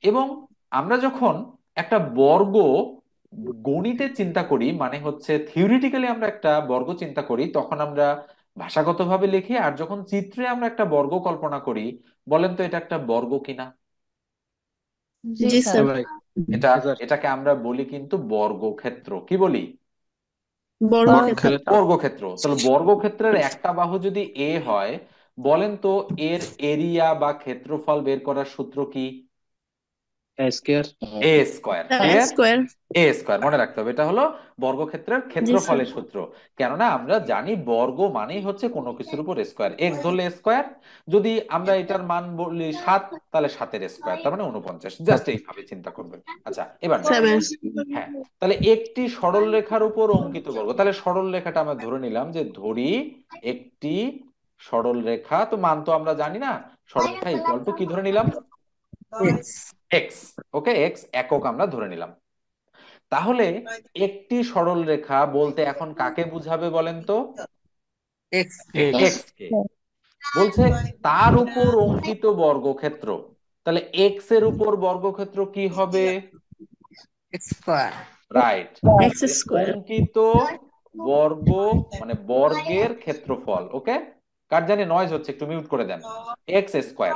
এবং আমরা যখন একটা বর্গ গণিতে চিন্তা করি, মানে হচ্ছে থিওরিটিক্যালি আমরা একটা বর্গ চিন্তা করি, তখন আমরা ভাষাগতভাবে লিখি। আর যখন চিত্রে আমরা একটা বর্গ কল্পনা করি, বলেন তো এটা একটা বর্গ কিনা? জি জি স্যার। স্যার। এটা, এটাকে আমরা বলি কিন্তু বর্গক্ষেত্র। কি বলি? বর্গক্ষেত্র। বর্গক্ষেত্র। বর্গক্ষেত্র। তাহলে বর্গক্ষেত্রের একটা বাহু যদি এ হয়, বলেন তো এর এরিয়া বা ক্ষেত্রফল বের করার সূত্র কি? স্কয়ার। এ স্কয়ার। Sir clear? স্কোয়ার। এ স্কয়ার মনে রাখতে হবে, এটা হলো বর্গক্ষেত্রের জি স্যার। ক্ষেত্রফলের সূত্র। কেননা আমরা জানি বর্গ মানেই হচ্ছে কোনো কিছুর উপর স্কয়ার। এক্স ধরলে স্কয়ার, যদি আমরা এটার মান বলি 7, তাহলে 7-এর স্কয়ার, তার মানে 49। জাস্ট এইভাবে চিন্তা করবেন। আচ্ছা এবার দেখেন। 7। হ্যাঁ, তাহলে একটি সরল রেখার উপর অঙ্কিত বর্গ, তাহলে সরল রেখাটা আমরা ধরে নিলাম, যে ধরি একটি সরল রেখা, তো মান তো আমরা জানি না। সরল রেখা ইকুয়াল টু কি ধরে নিলাম? এক্স। ওকে, এক্স একক আমরা ধরে নিলাম। তাহলে একটি সরল রেখা বলতে এখন কাকে বুঝাবে বলেন তো? এক্স। এক্স। এক্স কে বলছে, তার উপর অঙ্কিত বর্গক্ষেত্র। তাহলে এক্স এর উপর বর্গক্ষেত্র কি হবে? X square. রাইট। এক্স তাহলে স্কোয়ার। অঙ্কিত বর্গ মানে বর্গের ক্ষেত্রফল। ওকে, কার জানি নয়েজ হচ্ছে, একটু মিউট করে দেন। X square.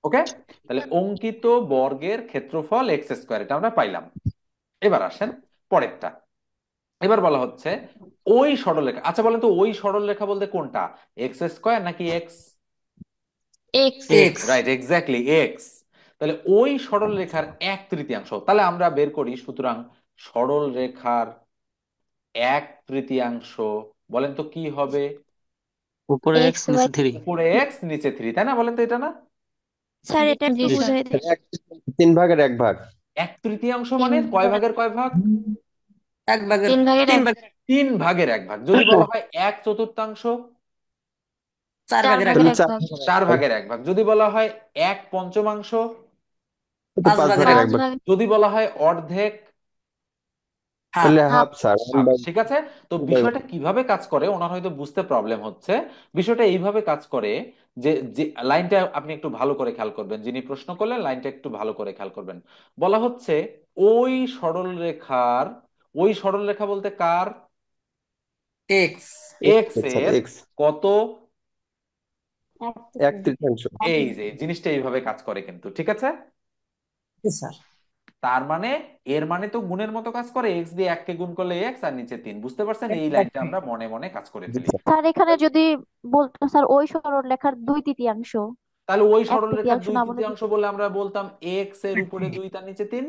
ওকে, তাহলে অঙ্কিত বর্গের ক্ষেত্রফল এক্স স্কোয়ার, এটা আমরা পাইলাম। এবার আসেন পরেরটা। এবার বলা হচ্ছে ওই সরলরেখা। আচ্ছা বলেন তো ওই সরলরেখা বলতে কোনটা, এক্স স্কোয়ার নাকি x? X. X. Right, exactly x. তাহলে ওই সরল রেখার 1/3। তাহলে আমরা বের করি, সুতরাং সরল রেখার 1/3, বলেন তো কি হবে? উপরে এক্স এক্স বাই। নিচে 3। উপরে এক্স নিচে 3, তাই না? বলেন তো এটা না? স্যার এটা একটু জি জি স্যার। বুঝাই দেন। 3/1 ভাগ। 1/3 তিন মানে কয় ভাগ। ভাগের কয় ভাগ? এক ভাগের 3 ভাগের তিন 1। ভাগ। 3/1 ভাগ। যদি বলা হয় 1/4, চার চার ভাগের এক ভাগের তাহলে ভাগ। এক চার ভাগ। ভাগের এক 4 ভাগ। ভাগের 1 ভাগ। যদি বলা হয় 1/5, তো পাঁচ পাঁচ ভাগের ভাগের এক এক পাঁচ ভাগ। ভাগ। যদি বলা হয় অর্ধেক, হাফ। তাহলে half. Half sir, one half. By ঠিক আছে। তো টু বাই বিষয়টা ওয়ান। কিভাবে কাজ করে ওনার হয়তো বুঝতে প্রবলেম হচ্ছে। বিষয়টা এইভাবে কাজ করে যে যে লাইনটা আপনি একটু ভালো করে খেয়াল করবেন, যিনি প্রশ্ন করলেন লাইনটা একটু ভালো করে খেয়াল করবেন। বলা হচ্ছে ওই সরল রেখার, ওই সরল রেখা বলতে কার, এক্স। এক্স স্যার এর এক্স কত, এক তৃতীয়াংশ। এই যে জিনিসটা এইভাবে কাজ করে কিন্তু, ঠিক আছে। জি স্যার। তার মানে এর মানে তো গুণের মতো কাজ করে, এক্স দিয়ে 1 কে গুণ করলে এক্স আর নিচে 3, বুঝতে পারছেন? এই লাইনটা আমরা মনে মনে কাজ করে জি ফেলি। স্যার। স্যার এখানে যদি বলতো স্যার ওই সরলরেখার 2/3, তাহলে ওই এক সরল রেখার তৃতীয়াংশ দুই না বলে তৃতীয়াংশ বলে আমরা বলতাম এক্স এর উপরে 2 তার নিচে 3।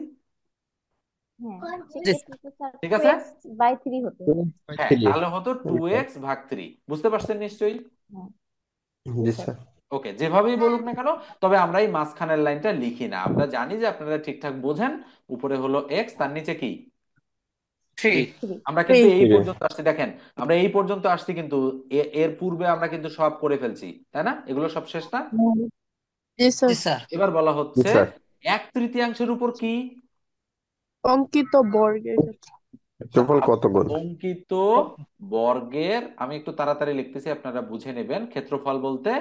হ্যাঁ, জি সেক্ষেত্রে তো স্যার ঠিক টু আছে। এক্স বাই থ্রি হতো। হ্যাঁ, থ্রি। তাহলে হতো 2x/3, বুঝতে পারছেন নিশ্চয়ই। হ্যাঁ, জি জি স্যার। স্যার। ওকে, যেভাবেই বলুক না কেন, তবে আমরা এই মাঝখানের লাইনটা লিখি না, আমরা জানি যে আপনারা ঠিকঠাক বোঝেন। উপরে হলো এক্স, তার নিচে কি, থ্রি। থ্রি। আমরা কিন্তু এই থ্রি। পর্যন্ত আসছি, দেখেন আমরা এই পর্যন্ত আসছি কিন্তু এর পূর্বে আমরা কিন্তু সব করে ফেলছি, তাই না? এগুলো সব শেষ না। জি জি স্যার। স্যার। এবার বলা জি হচ্ছে স্যার। 1/3 উপর কি, অঙ্কিত বর্গের ক্ষেত্রে। যোগফল কত গুণ? অঙ্কিত বর্গের, আমি একটু তাড়াতাড়ি লিখতেছি আপনারা বুঝে নেবেন। ক্ষেত্রফল বলতে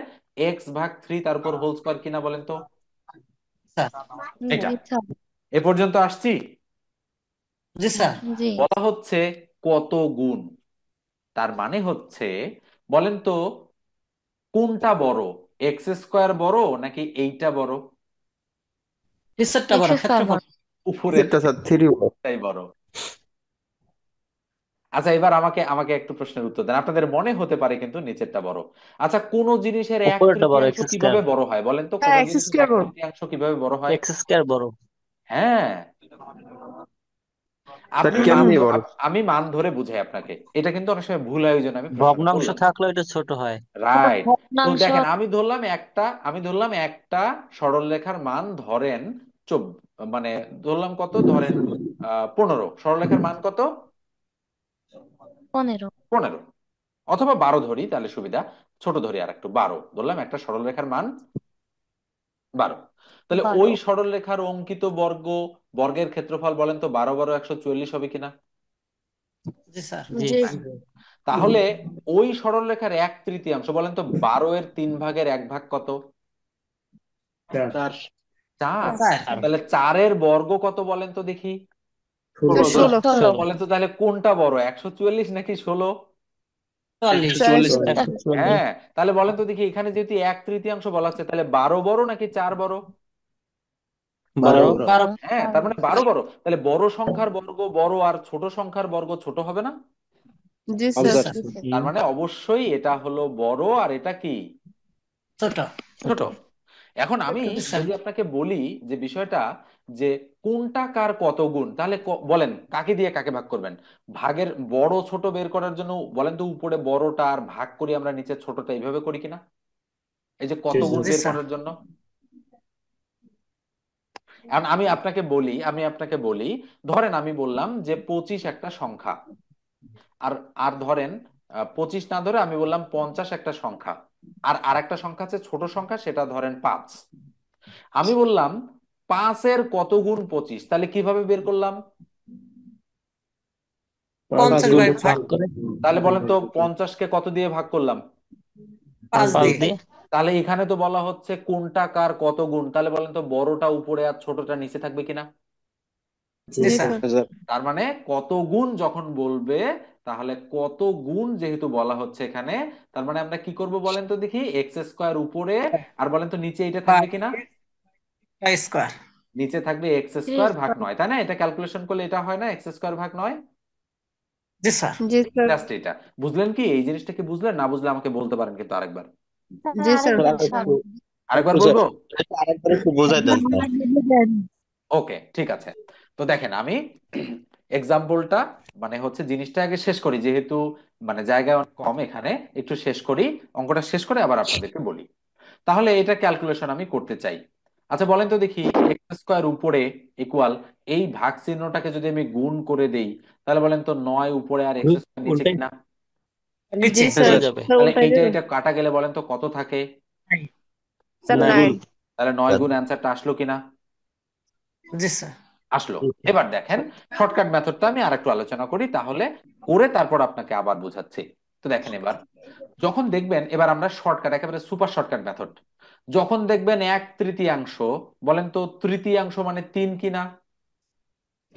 x/3 তার উপর হোল স্কয়ার কিনা বলেন তো, স্যার। এটা। জি স্যার। এ পর্যন্ত আসছি। জি স্যার। জি। বলা হচ্ছে কত গুণ, তার মানে হচ্ছে বলেন তো কোনটা বড়, x² বড় নাকি এইটা বড়? নিচেরটা বড়, x² ক্ষেত্রফল। বড়। উপরের সেটটা স্যার থ্রি। টাই বড়। আচ্ছা, এবার আমাকে আমাকে একটু প্রশ্নের উত্তর দেন। আপনাদের মনে হতে পারে কিন্তু নিচেরটা বড়। আচ্ছা, কোন জিনিসের এক উপরেরটা বড়, তৃতীয়াংশ এক্স কিভাবে স্কয়ার। বড় হয় বলেন তো, কোন হ্যাঁ, এক্স জিনিসের স্কোয়ার এক বড়। তৃতীয়াংশ কিভাবে বড় হয়? এক্স স্কয়ার বড়। হ্যাঁ, স্যার আপনি মান কেমনি বড়? আমি মান ধরে বুঝাই আপনাকে, এটা কিন্তু অনেক সময় ভুল আয়োজন আমি প্রশ্নটা ভগ্নাংশ করলাম। থাকলেও এটা ছোট হয়। ওটা রাইট। তো ভগ্নাংশ। দেখেন, আমি ধরলাম একটা সরল রেখার মান ধরেন মানে ধরলাম কত, ধরেন 15, সরল রেখার মান কত, 15। 15 অথবা 12 ধরি তাহলে সুবিধা, ছোট ধরি আর একটু, 12 ধরলাম একটা সরল রেখার মান 12। তাহলে ওই 12। সরল রেখার অঙ্কিত বর্গের ক্ষেত্রফল বলেন তো, 12 × 144 হবে কিনা? জি স্যার। জি। জি। তাহলে ওই সরল রেখার 1/3 বলেন তো, 12 এর 3 ভাগের 1 ভাগ কত? চার। 4। স্যার। তাহলে 4-এর বর্গ কত বলেন তো দেখি, ষোলো। 16। 16। বলেন তো তাহলে কোনটা বড়, 144 নাকি 16? 44। 144, চুয়াল্লিশ। 144। হ্যাঁ, তাহলে বলেন তো দেখি, এখানে যেহেতু 1/3 বলা হচ্ছে, তাহলে 12 বড় নাকি 4 বড়? 12। 12। হ্যাঁ, তার মানে 12 বড়। তাহলে বড় সংখ্যার বর্গ বড় আর ছোট সংখ্যার বর্গ ছোট হবে না? জি জি স্যার। স্যার। তার মানে অবশ্যই এটা হলো বড় আর এটা কি, ছোট। ছোট। এখন আমি জি স্যার। যদি আপনাকে বলি যে বিষয়টা, যে কোনটা কার কত গুণ, তাহলে বলেন কাকে দিয়ে কাকে ভাগ করবেন? ভাগের বড় ছোট বের করার জন্য বলেন তো, উপরে বড়টা আর ভাগ করি আমরা নিচে ছোটটা, এইভাবে করি কিনা, এই যে কত গুণ জি বের স্যার। করার জন্য। এখন আমি আপনাকে বলি ধরেন আমি বললাম যে 25 একটা সংখ্যা, আর আর ধরেন 25 না ধরে আমি বললাম 50 একটা সংখ্যা, আর আরেকটা সংখ্যা আছে ছোট সংখ্যা, সেটা ধরেন 5। আমি বললাম 5-এর কত গুণ 25, তাহলে কিভাবে বের করলাম? 50 বাই 5। ভাগ করে তাহলে বলেন তো 50-কে কত দিয়ে ভাগ করলাম? 5 5 দিয়ে। দিয়ে। তাহলে এখানে তো বলা হচ্ছে কোনটা কার কত গুণ, তাহলে বলেন তো বড়টা উপরে আর ছোটটা নিচে থাকবে কিনা? জি জি স্যার। স্যার। তার মানে কত গুণ যখন বলবে, তাহলে কত গুণ যেহেতু বলা হচ্ছে এখানে, তার মানে আমরা কি করব বলেন তো দেখি, x² উপরে, আর বলেন তো নিচে এটা থাকবে কিনা? By square. নিচে থাকবে x² 3 ভাগ স্কয়ার। 9, তাই না? এটা ক্যালকুলেশন করলে এটা হয় না, x² ভাগ 9। জি স্যার। জি স্যার। জাস্ট এটা বুঝলেন কি, এই জিনিসটা কি বুঝলেন? না বুঝলে আমাকে বলতে পারেন কিন্তু আরেকবার। স্যার জি স্যার। আরেকবার স্যার। আরেকবার বলবো? আরেকবার একটু বোঝাই দেন স্যার। ওকে, ঠিক আছে। তো দেখেন আমি এক্সাম্পলটা, মানে হচ্ছে জিনিসটা আগে শেষ করি, যেহেতু মানে জায়গা অনেক কম এখানে, একটু শেষ করি, অঙ্কটা শেষ করে আবার আপনাদেরকে বলি। তাহলে এটা ক্যালকুলেশন আমি করতে চাই। আচ্ছা বলেন তো দেখি, x² উপরে ইকুয়াল, এই ভাগ চিহ্নটাকে যদি আমি গুণ করে দেই, তাহলে বলেন তো 9 উপরে আর x² নিচে উল্টে কিনা? জি নিচে স্যার চলে যাবে। স্যার তাহলে উল্টাই এইটা দিলাম এটা কাটা গেলে বলেন তো কত থাকে? স্যার 9 9 তাহলে 9 গুণ অ্যান্সারটা আসলো কিনা? জি স্যার আসলো। এবার দেখেন শর্টকাট মেথডটা আমি আরেকটু আলোচনা করি, তাহলে করে তারপর আপনাকে আবার বোঝাচ্ছি। তো দেখেন এবার যখন দেখবেন, এবার আমরা শর্টকাট একেবারে সুপার শর্টকাট মেথড, যখন দেখবেন 1/3, বলেন তো তৃতীয়াংশ মানে 3 কিনা?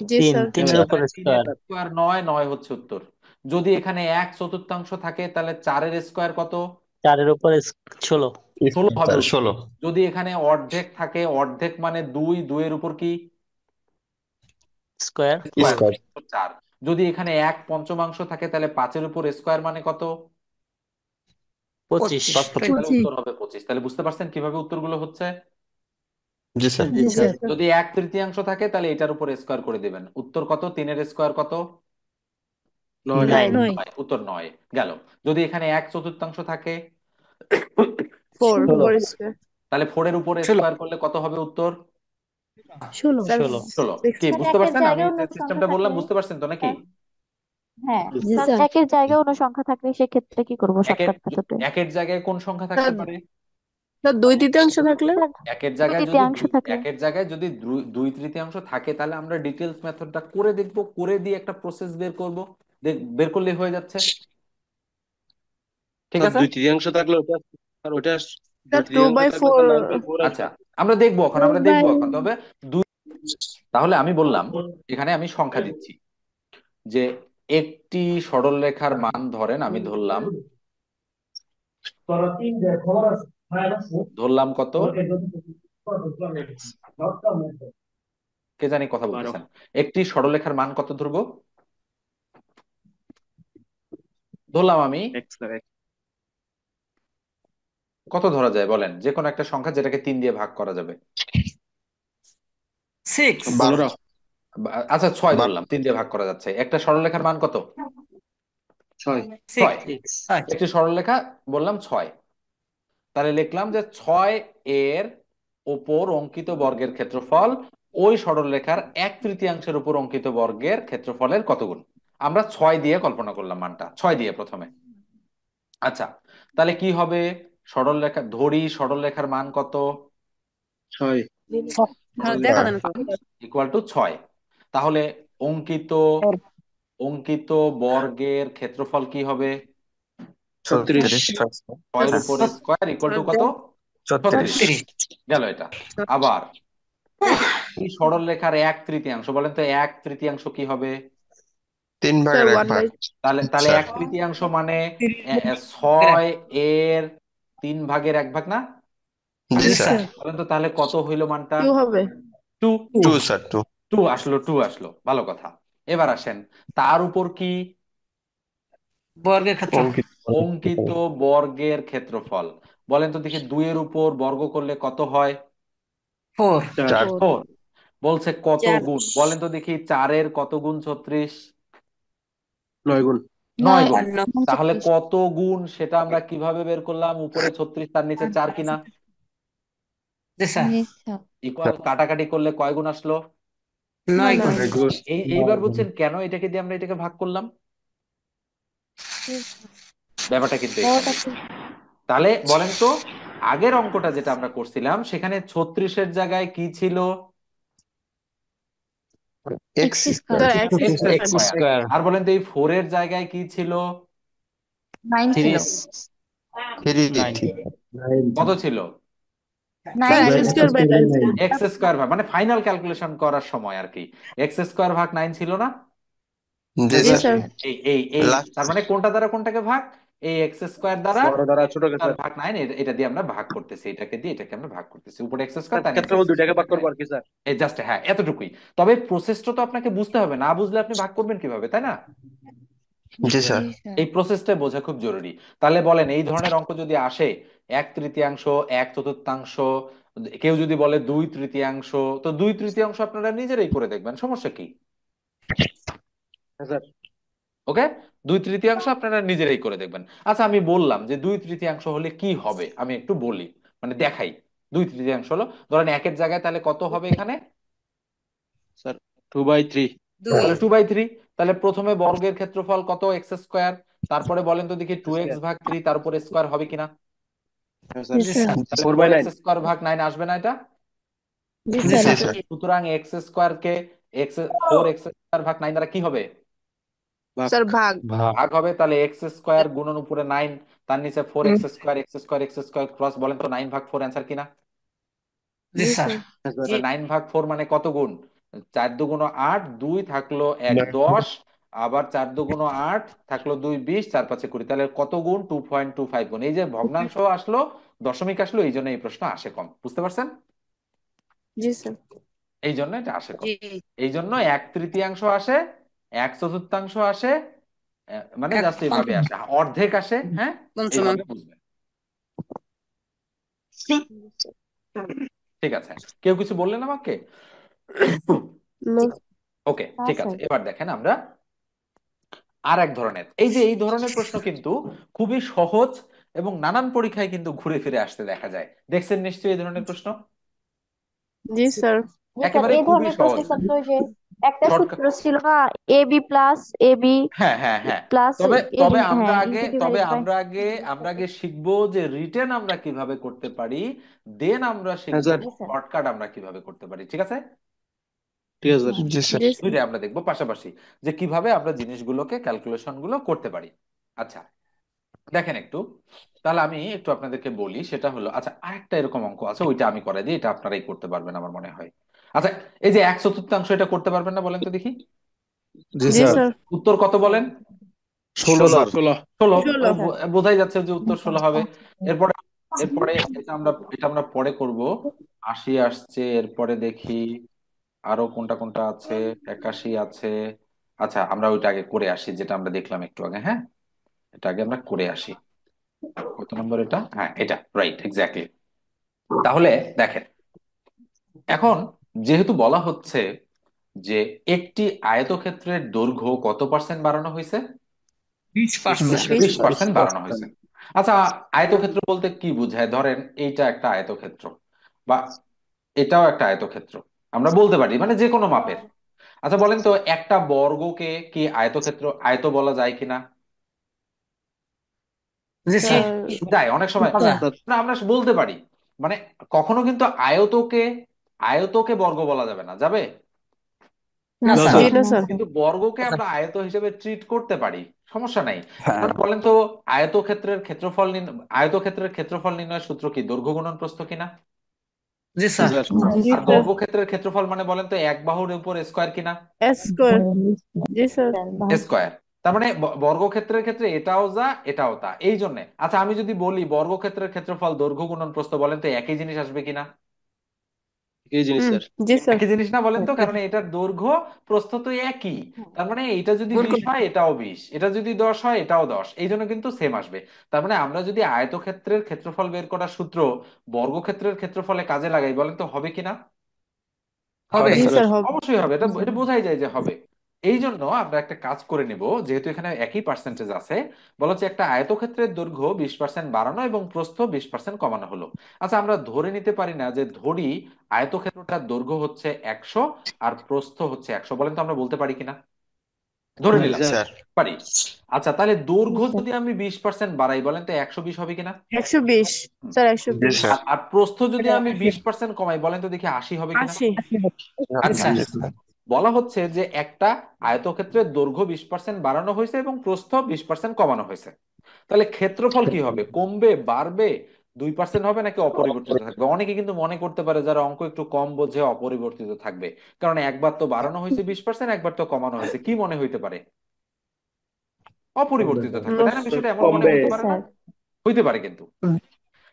জি তিন, স্যার তিনের তাহলে উপর 3 এর স্কোয়ার। স্কোয়ার 9, 9 হচ্ছে উত্তর। যদি এখানে 1/4 থাকে তাহলে 4 এর স্কোয়ার কত? 4-এর উপর 16 16 হবে উত্তর। 16। যদি এখানে অর্ধেক থাকে, অর্ধেক মানে 2, 2 এর উপর কি স্কোয়ার। Square, square. 4। যদি এখানে 1/5 থাকে তাহলে 5 এর উপর স্কোয়ার মানে কত? 25। 25 তাহলে 20 উত্তর হবে 25। তাহলে বুঝতে পারছেন কিভাবে উত্তরগুলো হচ্ছে? জি স্যার। জি জি স্যার। স্যার যদি 1/3 থাকে তাহলে এটার উপর স্কোয়ার করে দিবেন। উত্তর কত? 3 এর স্কোয়ার কত? 9। 9 উত্তর 9 গেল। যদি এখানে 1/4 থাকে 4 ষোলো 4 স্কয়ার তাহলে 4 এর উপর 16 স্কোয়ার করলে কত হবে উত্তর? 16 স্যার 16। 16। 6 কি স্যার বুঝতে একের পারছেন আমি জায়গায় যে অন্য সংখ্যা সিস্টেমটা বললাম? থাকলে, বুঝতে পারছেন তো নাকি? স্যার হ্যাঁ জি স্যার স্যার একের জায়গায় অন্য সংখ্যা থাকলে সেক্ষেত্রে কি করব একের শর্টকাট মেথডে? একের জায়গায় কোন সংখ্যা থাকতে স্যার পারে? স্যার 2/3 থাকলে স্যার একের দুই জায়গায় যদি তৃতীয়াংশ থাকলে। একের জায়গায় যদি 2/3 থাকে তাহলে আমরা ডিটেলস মেথডটা করে দেখব, করে দিয়ে একটা প্রসেস বের করব, বের করলেই হয়ে যাচ্ছে। ঠিক স্যার আছে। 2/3 থাকলে ওটা, স্যার ওটা স্যার 2/3 থাকলে তো 9/4 আচ্ছা আসবে। আমরা দেখবো এখন, 2 আমরা বাই দেখবো এখন। তবে দুই, তাহলে আমি বললাম এখানে আমি সংখ্যা দিচ্ছি যে একটি সরলরেখার মান ধরেন, আমি ধরলাম ধরলাম কত, কে জানি কথা 12। বলতেছেন। একটি সরলরেখার মান কত ধরবো? ধরলাম আমি, স্যার কত ধরা যায় বলেন, যে কোনো একটা সংখ্যা যেটাকে 3 দিয়ে ভাগ করা যাবে। 6 15। আচ্ছা 6 12। ধরলাম, 3 দিয়ে ভাগ করা যাচ্ছে। একটা সরলরেখার মান কত? 6। 6। 6। একটি সরলরেখা বললাম 6, তাহলে লিখলাম যে 6 এর উপর অঙ্কিত বর্গের ক্ষেত্রফল ওই সরলরেখার 1/3 উপর অঙ্কিত বর্গের ক্ষেত্রফলের কত গুণ। আমরা 6 দিয়ে কল্পনা করলাম মানটা, 6 দিয়ে প্রথমে। আচ্ছা তাহলে কি হবে? সরলরেখা ধরি, সরলরেখার মান কত? 6। দেখা সরলরেখার দেন মান ইকুয়াল টু 6। তাহলে অঙ্কিত অঙ্কিত বর্গের ক্ষেত্রফল কি হবে? 36। 36। 6 এর উপর স্কোয়ার ইকুয়াল টু কত? 36। 36। 36 গেল এটা। আবার এই সরলরেখার 1/3, বলেন তো 1/3 কি হবে? 3 স্যার ভাগের 1 1 ভাগ। বাই তাহলে তাহলে স্যার 1/3 মানে 6 এর 3 ভাগের 1 ভাগ না? জি জি জি স্যার। স্যার স্যার বলেন তো তাহলে কত হইলো মানটা? 2 হবে 2। 2 স্যার 2। 2 আসলো, 2 আসলো, ভালো কথা। এবার আসেন তার উপর কি? বর্গের ক্ষেত্র অঙ্কিত। অঙ্কিত বর্গের ক্ষেত্রফল। বলেন তো দেখি 2 এর উপর বর্গ করলে কত হয়? 4 4। 4। 4 4। বলছে কত 4 গুণ, বলেন তো দেখি 4 এর কত গুণ 36? 9 গুণ। 9 নয় গুণ। আর 9 তাহলে 39। কত গুণ সেটা আমরা কিভাবে বের করলাম? উপরে 36 তার নিচে 4 কিনা? জি স্যার জি স্যার। ইকুয়াল কাটাকাটি করলে কয় গুণ আসলো? 9 গুণ 9 গুণ। এইবার বুঝছেন কেন এটাকে দিয়ে আমরা এটাকে ভাগ করলাম? জি স্যার। ব্যাপারটা কিন্তু বড়টা এখানে। কি? তাহলে বলেন তো আগের অঙ্কটা যেটা আমরা করছিলাম সেখানে 36-এর জায়গায় কি ছিল? X x square. Sir square. x x x square. Square. আর বলেন তো এই 4 এর জায়গায় কি ছিল? 9 3। ছিল। 3 9। 3। কত ছিল? 9 স্যার ছিল। x square by 9 sir x square ভাগ, মানে ফাইনাল ক্যালকুলেশন করার সময় আর কি। এক্স স্কোয়ার ভাগ 9 ছিল না? জি জি স্যার। স্যার এই এই এই লাস্ট। তার মানে কোনটা দ্বারা কোনটাকে ভাগ? এই এক্স স্কোয়ার দ্বারা বড় দ্বারা ছোটকে স্কোয়ার স্যার। ভাগ 9, এটা দিয়ে আমরা ভাগ করতেছি, এটাকে দিয়ে এটাকে আমরা ভাগ করতেছি। উপরে এক্স স্কোয়ার স্যার তার নিচে ক্ষেত্রফল এক্স দুইটাকে ভাগ করবো স্কোয়ার। আর কি স্যার। এই জাস্ট, হ্যাঁ এতটুকুই। তবে প্রসেসটা তো আপনাকে বুঝতে হবে, না বুঝলে আপনি ভাগ করবেন কিভাবে, তাই না? জি জি স্যার। স্যার। এই প্রসেসটা বোঝা খুব জরুরি। তাহলে বলেন এই ধরনের অঙ্ক যদি আসে 1/3, 1/4, কেউ যদি বলে 2/3, তো 2/3 আপনারা নিজেরাই করে দেখবেন, সমস্যা কি? হ্যাঁ স্যার। ওকে, 2/3 আপনারা নিজেরাই করে দেখবেন। আচ্ছা আমি বললাম যে 2/3 হলে কি হবে, আমি একটু বলি, মানে দেখাই। 2/3 হলো, ধরেন একের জায়গায় তাহলে কত হবে এখানে? স্যার 2/3। তাহলে 2/3। তাহলে প্রথমে বর্গের ক্ষেত্রফল কত? X square. তারপরে বলেন তো দেখি 2x ভাগ 3 তার উপর স্কোয়ার হবে কিনা? হ্যাঁ স্যার। জি স্যার তাহলে 4/9। 4x স্কোয়ার ভাগ 9 আসবে না এটা? জি জি স্যার স্যার স্যার সুতরাং এক্স স্কোয়ার কে এক্স 4x স্কোয়ার ভাগ 9 দ্বারা কি হবে? ভাগ। স্যার ভাগ। ভাগ ভাগ হবে। তাহলে এক্স স্কোয়ার গুণন উপরে 9, তার নিচে 4x স্কোয়ার ক্রস, বলেন তো 9 ভাগ 4 অ্যান্সার কিনা? জি জি স্যার স্যার। হ্যাঁ স্যার। 9 ভাগ 4 মানে কত গুণ? 4 দুগুণ 8, 2 থাকলো 1 10, আবার 4 দুগুণ 8 থাকলো 2 20, 4 5 20, তাহলে কত গুণ? 2.25 গুণ। এই যে ভগ্নাংশ আসলো, দশমিক আসলো, এই জন্য এই প্রশ্ন আসে কম। বুঝতে পারছেন? জি স্যার। এই জন্য এটা আসে কম। জি। এই জন্য 1/3 আসে, 1/4 আসে, মানে এক জাস্ট এইভাবে আসে, অর্ধেক আসে, হ্যাঁ, পঞ্চমাংশ। এইভাবে বুঝবেন। ঠিক আছে, কেউ কিছু বললেন আমাকে? না। ওকে, না ঠিক আছে, স্যার এবার দেখেন আমরা আর এক ধরনের, এই যে এই ধরনের প্রশ্ন কিন্তু খুবই সহজ এবং নানান পরীক্ষায় কিন্তু ঘুরে ফিরে আসতে দেখা যায়। দেখছেন নিশ্চয়ই এই ধরনের প্রশ্ন? জি স্যার। জি স্যার একেবারে এই খুবই ধরনের প্রশ্ন সহজ, স্যার তো ওই যে একটা শর্টকাট। সূত্র ছিল না, এ বি প্লাস এ বি হ্যাঁ হ্যাঁ হ্যাঁ, প্লাস তবে তবে আমরা হ্যাঁ আগে ইনটু তবে ডিভাইডেড বাই। আমরা আগে শিখবো যে রিটেন আমরা কিভাবে করতে পারি, দেন আমরা হ্যাঁ শিখবো স্যার। জি স্যার শর্টকাট আমরা কিভাবে করতে পারি। ঠিক আছে, ঠিক আছে স্যার। জি স্যার জি স্যার। দুইটাই আমরা দেখবো পাশাপাশি, যে কিভাবে আমরা জিনিসগুলোকে ক্যালকুলেশন গুলো করতে পারি। আচ্ছা, দেখেন একটু, তাহলে আমি একটু আপনাদেরকে বলি, সেটা হলো, আচ্ছা আরেকটা এরকম অঙ্ক আছে, ওইটা আমি করে দিই, এটা আপনারাই করতে পারবেন আমার মনে হয়। আচ্ছা, এই যে 1/4 এটা করতে পারবেন না বলেন তো দেখি? জি জি স্যার স্যার। উত্তর কত বলেন? 16 স্যার 16। 16। 16। বোঝাই যাচ্ছে যে উত্তর 16 হবে। এরপরে এরপরে এটা আমরা পরে করব। 80 আসছে, এরপরে দেখি আরো কোনটা কোনটা আছে। 81 আছে। আচ্ছা, আমরা ওইটা আগে করে আসি, যেটা আমরা দেখলাম একটু আগে, হ্যাঁ, এটা আগে আমরা করে আসি। কত নম্বর এটা? হ্যাঁ, এটা রাইট, এক্স্যাক্টলি। তাহলে দেখেন, এখন যেহেতু বলা হচ্ছে যে একটি আয়তক্ষেত্রের দৈর্ঘ্য কত পার্সেন্ট বাড়ানো হয়েছে? 20%। 20% বাড়ানো হয়েছে। আচ্ছা, আয়তক্ষেত্র বলতে কি বোঝায়? ধরেন এইটা একটা আয়তক্ষেত্র, বা এটাও একটা আয়তক্ষেত্র, আমরা বলতে পারি, মানে যে কোনো মাপের। আচ্ছা বলেন তো, একটা বর্গকে কি আয়তক্ষেত্র, আয়ত বলা যায় কিনা? জি স্যার স্যার যায় অনেক সময়। মজা না, আমরা বলতে পারি, মানে কখনো কিন্তু আয়তকে আয়তকে বর্গ বলা যাবে না, যাবে? না না স্যার জি স্যার। না না স্যার। স্যার কিন্তু বর্গকে মজা। আমরা আয়ত হিসেবে ট্রিট করতে পারি, সমস্যা নাই। হ্যাঁ তাহলে বলেন তো, আয়তক্ষেত্রের ক্ষেত্রফল নির্ণয়ের সূত্র কি? দৈর্ঘ্য গুণন প্রস্থ কিনা? জি জি স্যার স্যার। জি আর স্যার বর্গক্ষেত্রের ক্ষেত্রফল মানে বলেন তো এক বাহুর উপর স্কোয়ার কিনা? স্কোয়ার। জি স্যার। স্কোয়ার। তার মানে বর্গক্ষেত্রের ক্ষেত্রে এটাও যা এটাও তা, এই জন্য। আচ্ছা, আমি যদি বলি বর্গক্ষেত্রের ক্ষেত্রফল দৈর্ঘ্য গুণন প্রস্থ, বলেন তো একই জিনিস আসবে কিনা? এই জিনিস স্যার। জি স্যার। একই জিনিস না বলেন তো, কারণ এটার দৈর্ঘ্য প্রস্থ তো একই। তার মানে এটা যদি গুণ 20 করে হয় এটাও 20, এটা যদি 10 হয় এটাও 10, এই জন্য কিন্তু সেম আসবে। তার মানে আমরা যদি আয়তক্ষেত্রের ক্ষেত্রফল বের করার সূত্র বর্গক্ষেত্রের ক্ষেত্রফলে কাজে লাগাই, বলেন তো হবে কিনা? হবে জি স্যার। স্যার হবে। অবশ্যই হবে, এটা এটা বোঝাই যায় যে হবে। এই জন্য আমরা একটা কাজ করে নিব, যেহেতু এখানে একই পার্সেন্টেজ আছে, বলা হচ্ছে একটা আয়তক্ষেত্রের দৈর্ঘ্য 20% বাড়ানো এবং প্রস্থ 20% কমানো হলো। আচ্ছা, আমরা ধরে নিতে পারি না যে, ধরি আয়তক্ষেত্রটার দৈর্ঘ্য হচ্ছে 100 আর প্রস্থ হচ্ছে 100, বলেন তো আমরা বলতে পারি কিনা? ধরে জি নিলাম, স্যার। স্যার পারি। আচ্ছা, তাহলে জি দৈর্ঘ্য স্যার যদি আমি 20% বাড়াই, বলেন তো 120 হবে কিনা? 120। হুম। স্যার জি 120। স্যার আর প্রস্থ যদি আমি 20% কমাই, বলেন তো দেখি 80 হবে কিনা? 80। জি আচ্ছা, স্যার জি স্যার বলা হচ্ছে যে একটা আয়তক্ষেত্রের দৈর্ঘ্য 20% বাড়ানো হয়েছে এবং প্রস্থ 20% কমানো হয়েছে, তাহলে ক্ষেত্রফল কি হবে? কমবে, বাড়বে, 2% হবে, নাকি অপরিবর্তিত থাকবে? অনেকে কিন্তু মনে করতে পারে, যারা অঙ্ক একটু কম বোঝে, অপরিবর্তিত থাকবে, কারণ একবার তো বাড়ানো হয়েছে 20%, একবার তো কমানো হয়েছে, কি মনে হইতে পারে? অপরিবর্তিত থাকবে, নো তাই না? স্যার বিষয়টা এমন মনে কমবে। হইতে জি পারে না? স্যার হইতে পারে কিন্তু।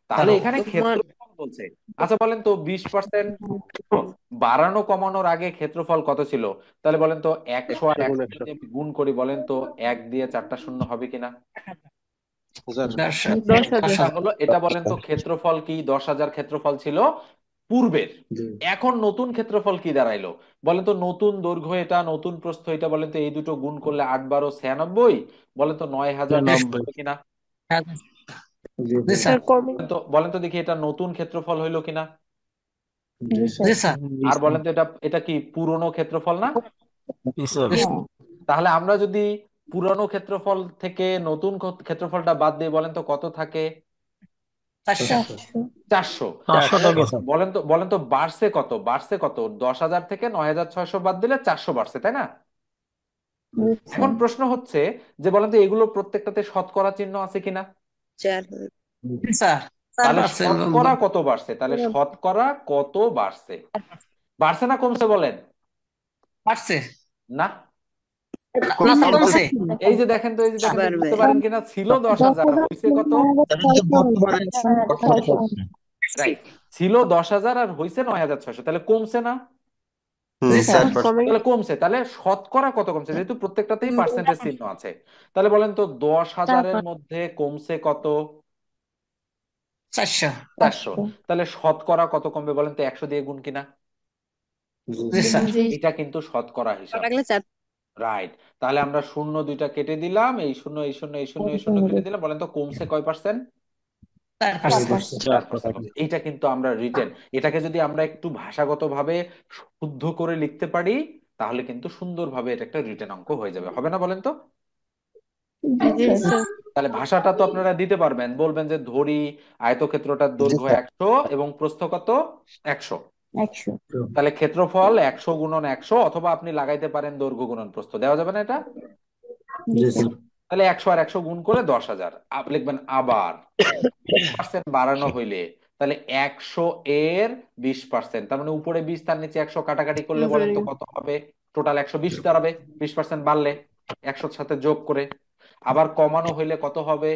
তাহলে এখানে তোমার। ক্ষেত্রফল বলছে। আচ্ছা বলেন তো, 20% বাড়ানো কমানোর আগে ক্ষেত্রফল কত ছিল? তাহলে বলেন তো, 100 আর 100 গুণ 100 100। যদি আমি গুণ করি, বলেন তো 1 দিয়ে 4টা শূন্য হবে কিনা? স্যার। 10,000। এটা বলেন তো, ক্ষেত্রফল কি? 10,000 ক্ষেত্রফল ছিল পূর্বের। এখন নতুন ক্ষেত্রফল কি দাঁড়াইলো? বলেন তো, নতুন দৈর্ঘ্য এটা, নতুন প্রস্থ এটা, বলেন তো এই দুটো গুণ করলে 8 12 96, বলেন তো 9,000 হবে কিনা? জি স্যার স্যার কমে। বলেন তো দেখি, এটা নতুন ক্ষেত্রফল হইলো কিনা? জি জি স্যার স্যার আর বলেন তো, এটা এটা কি পুরনো ক্ষেত্রফল না? জি স্যার জি হ্যাঁ তাহলে আমরা যদি পুরনো ক্ষেত্রফল থেকে নতুন ক্ষেত্রফলটা বাদ দিয়ে বলেন তো কত থাকে? 400 400। 400 তাহলে টাকা স্যার। বলেন তো বাড়ছে কত? বাড়ছে কত? 10,000 থেকে 9,600 বাদ দিলে 400 বাড়ছে, তাই না? এখন প্রশ্ন হচ্ছে যে বলেন তো এগুলো প্রত্যেকটাতে শতকরা চিহ্ন আছে কিনা? জি স্যার তাহলে 4% শতকরা কত বাড়ছে? তাহলে শতকরা কত বাড়ছে? বাড়ছে না কমছে বলেন? বাড়ছে না, না না স্যার কমছে এই যে দেখেন তো, এই যে দেখেন তো, বুঝতে পারেন কিনা? ছিল 10,000, হয়েছে কত? রাইট, ছিল 10,000 আর হয়েছে 9,600, তাহলে কমছে না? জি স্যার তাহলে কমছে, তাহলে শতকরা কত কমছে? যেহেতু প্রত্যেকটাতেই পার্সেন্টেজ চিহ্ন আছে, তাহলে বলেন তো 10,000-এর মধ্যে কমছে কত? 400 400। তাহলে শতকরা কত কমবে বলেন তো? 100 দিয়ে গুণ কিনা? জি স্যার এটা কিন্তু শতকরা হিসাব। রাইট, তাহলে আমরা শূন্য দুইটা কেটে দিলাম, এই শূন্য এই শূন্য এই শূন্য এই শূন্য কেটে দিলাম, বলেন তো কমছে কয় পার্সেন্ট? 4% 4% কমছে। এইটা কিন্তু আমরা রিটেন, এটাকে যদি আমরা একটু ভাষাগত ভাবে শুদ্ধ করে লিখতে পারি, তাহলে কিন্তু সুন্দরভাবে এটা একটা রিটেন অঙ্ক হয়ে যাবে, হবে না বলেন তো? তাহলে ভাষাটা তো আপনারা দিতে পারবেন, বলবেন যে ধরি আয়তক্ষেত্রটার দৈর্ঘ্য 100 এবং প্রস্থ কত? 100। তাহলে ক্ষেত্রফল 100 গুণন 100, অথবা আপনি লাগাইতে পারেন দৈর্ঘ্য গুণন প্রস্থ, দেওয়া যাবে না এটা? তাহলে 100 আর 100 গুণ করে 10,000 লিখবেন। আবার 20% বাড়ানো হইলে তাহলে 100 এর 20%, তার মানে উপরে 20 তার নিচে 100 কাটাকাটি করলে বলেন তো কত হবে? টোটাল 120 দাঁড়াবে 20% বাড়লে 100-র সাথে যোগ করে। আবার কমানো হইলে কত হবে?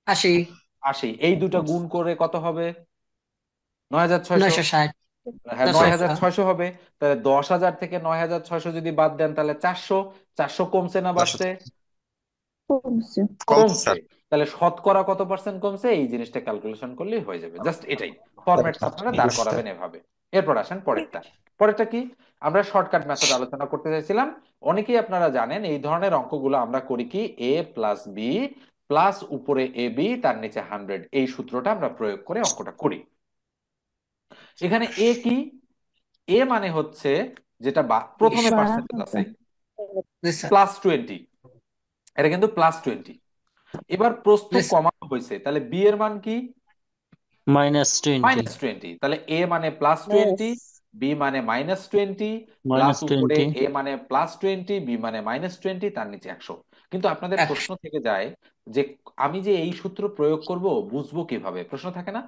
80 80। এই দুটো গুণ করে কত হবে? 9,600। 960 হ্যাঁ, 900 9,600 হবে। তাহলে 10,000 থেকে 9,600 যদি বাদ দেন তাহলে 400। 400 কমছে না বাড়ছে? কমছে। তাহলে শতকরা কত পার্সেন্ট কমছে? এই জিনিসটা ক্যালকুলেশন করলেই হয়ে যাবে, জাস্ট এটাই। ফরম্যাটটা আপনারা দাঁড় করাবেন এভাবে। এরপর আসেন পরেরটা। পরেরটা কি? আমরা শর্টকাট মেথড আলোচনা করতে চাইছিলাম। অনেকেই আপনারা জানেন এই ধরনের অঙ্কগুলো আমরা করি কি, এ প্লাস বি প্লাস উপরে এ বি তার নিচে 100, এই সূত্রটা আমরা প্রয়োগ করে অঙ্কটা করি। এখানে এ কি? এ মানে হচ্ছে যেটা প্রথমে পার্সেন্টেজ আছে জি স্যার +20, এটা কিন্তু +20। এবার প্রস্থ জি স্যার কমানো হয়েছে, তাহলে বি এর মান কি? -20 -20। তাহলে এ মানে +20, বি মানে -20, প্লাস উপরে -20 এ মানে +20, বি মানে -20, তার নিচে 100। কিন্তু আপনাদের প্রশ্ন 100 থেকে যায় যে আমি যে এই সূত্র প্রয়োগ করব বুঝবো কিভাবে? প্রশ্ন থাকে না?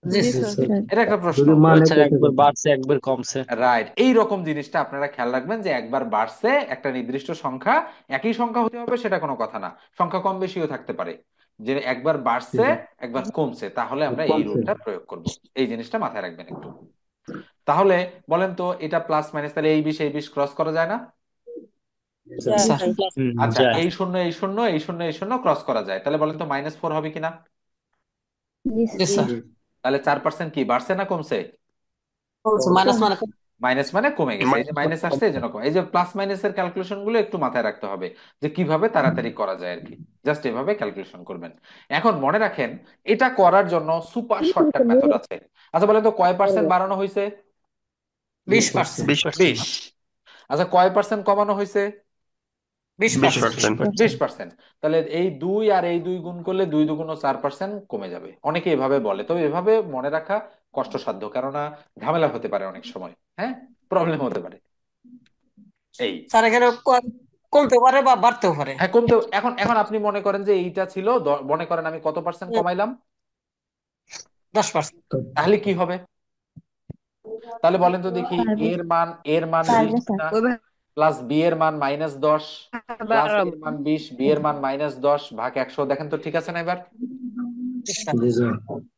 জি স্যার এটা একটা প্রশ্ন। যদি মানে স্যার একবার বাড়ছে একবার কমছে। রাইট, এই রকম জিনিসটা আপনারা খেয়াল রাখবেন যে একবার বাড়ছে একটা নির্দিষ্ট সংখ্যা, একই সংখ্যা হতে হবে সেটা কোনো কথা না, সংখ্যা কম বেশিও থাকতে পারে, যে একবার বাড়ছে একবার কমছে, তাহলে আমরা এই রুলটা প্রয়োগ করব। এই জিনিসটা মাথায় রাখবেন একটু। তাহলে বলেন তো এটা প্লাস মাইনাস, তাহলে এই 20 ক্রস করা যায় না? স্যার আচ্ছা, যায়। এই শূন্য এই শূন্য এই শূন্য এই শূন্য ক্রস করা যায়, তাহলে বলেন তো -4 হবে কিনা? জি স্যার তাহলে 4% কি বাড়ছে না কমছে? মাইনাস মানে মাইনাস মানে কমে গেছে, এই যে মাইনাস আসছে এই জন্য কমে। এই যে প্লাস মাইনাসের ক্যালকুলেশন গুলো একটু মাথায় রাখতে হবে, যে কিভাবে তাড়াতাড়ি করা যায় আর কি, জাস্ট এভাবে ক্যালকুলেশন করবেন। এখন মনে রাখেন এটা করার জন্য সুপার শর্টকাট মেথড আছে। আচ্ছা বলেন তো কয় পার্সেন্ট বাড়ানো হয়েছে? 20% 20। আচ্ছা কয় পার্সেন্ট কমানো হয়েছে? 20% 20%। তাহলে এই 2 আর এই 2 গুণ করলে 2 দুগুণ 4% কমে যাবে। অনেকে এভাবে বলে, তবে এভাবে মনে রাখা কষ্টসাধ্য, কেননা ঝামেলা হতে পারে অনেক সময়, হ্যাঁ, প্রবলেম হতে পারে। এই স্যার এখানে কমতে পারে বা বাড়তেও পারে হ্যাঁ, কমতে। এখন এখন আপনি মনে করেন যে এইটা ছিল মনে করেন আমি কত পার্সেন্ট কমাইলাম, 10% তাহলে কি হবে? তাহলে বলেন তো দেখি, এর মান 20 না, প্লাস বি এর মান -10, প্লাস এর মান 20, বি এর মান -10 ভাগ 100, দেখেন তো ঠিক আছে না? এবার জি স্যার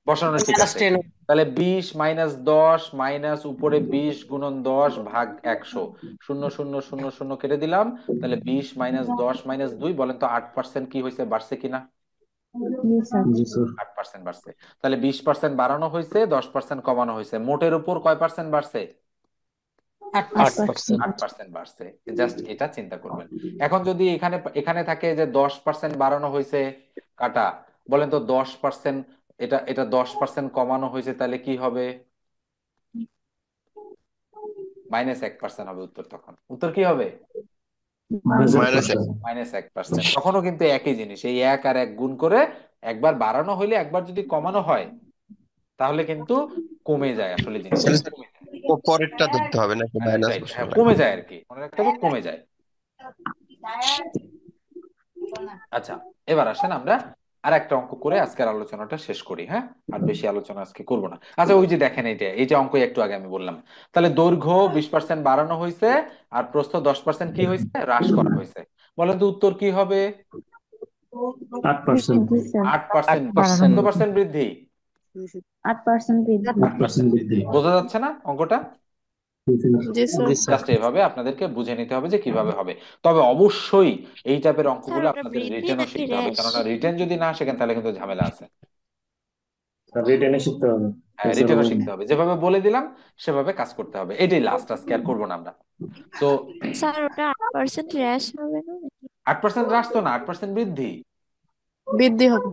বসানো ঠিক মাইনাস আছে। 10 তাহলে 20 -10 মাইনাস উপরে 20 গুণন 10 ভাগ 100, শূন্য শূন্য শূন্য শূন্য কেটে দিলাম। তাহলে 20 -10 -2, বলেন তো 8% কি হয়েছে, বাড়ছে কিনা? 8% বাড়ছে। তাহলে 20% বাড়ানো হয়েছে, 10% কমানো হয়েছে, মোটের উপর কয় পার্সেন্ট বাড়ছে? 8% 8% বাড়ছে। জাস্ট এটা চিন্তা করবেন। এখন যদি এখানে এখানে থাকে যে 10% বাড়ানো হয়েছে কাটা, বলেন তো 10% এটা এটা 10% কমানো হয়েছে, তাহলে কি হবে? -1% হবে উত্তর। তখন উত্তর কি হবে? -1%। তখনও কিন্তু একই জিনিস, এই 1 আর 1 গুণ করে একবার বাড়ানো হইলে একবার যদি কমানো হয় তাহলে কিন্তু কমে যায়, আসলে জিনিসটা তাহলে স্যার কমে যায়। পরেরটা ধরতে হবে নাকি মাইনাস রাইট, বসানো হ্যাঁ লাগবে? কমে যায় আর কি, মনে রাখতে হবে কমে যায়। আচ্ছা, এবার আসেন আমরা আর একটা অঙ্ক করে আজকের আলোচনাটা শেষ করি, হ্যাঁ? আর বেশি আলোচনা আজকে করব না। আচ্ছা, ওই যে দেখেন, এই যে অঙ্ক একটু আগে আমি বললাম, তাহলে দৈর্ঘ্য 20% বাড়ানো হয়েছে আর প্রস্থ 10% কি হয়েছে, হ্রাস করা হয়েছে। বলেন তো উত্তর কি হবে? 8%। 8% বৃদ্ধি। 8%। কত পার্সেন্ট বৃদ্ধি? 8% বৃদ্ধি। 8% বৃদ্ধি। বোঝা যাচ্ছে না অঙ্কটা? জি স্যার। জি স্যার। জাস্ট এভাবে আপনাদেরকে বুঝে নিতে হবে যে কিভাবে হবে। তবে অবশ্যই এই টাইপের স্যার অঙ্কগুলো ওটা আপনাদের বৃদ্ধি রিটেনও নাকি শিখতে হবে, হ্রাস? কেননা রিটেন যদি না শেখেন তাহলে কিন্তু ঝামেলা আছে। রিটেনে শিখতে হবে। হ্যাঁ, রিটেনও শিখতে হবে, যেভাবে বলে দিলাম সেভাবে কাজ করতে হবে। এটাই লাস্ট, আজকে আর করবো না আমরা। তো স্যার ওটা 8% হ্রাস হবে না নাকি? 8% হ্রাস তো না, 8% বৃদ্ধি। বৃদ্ধি হবে।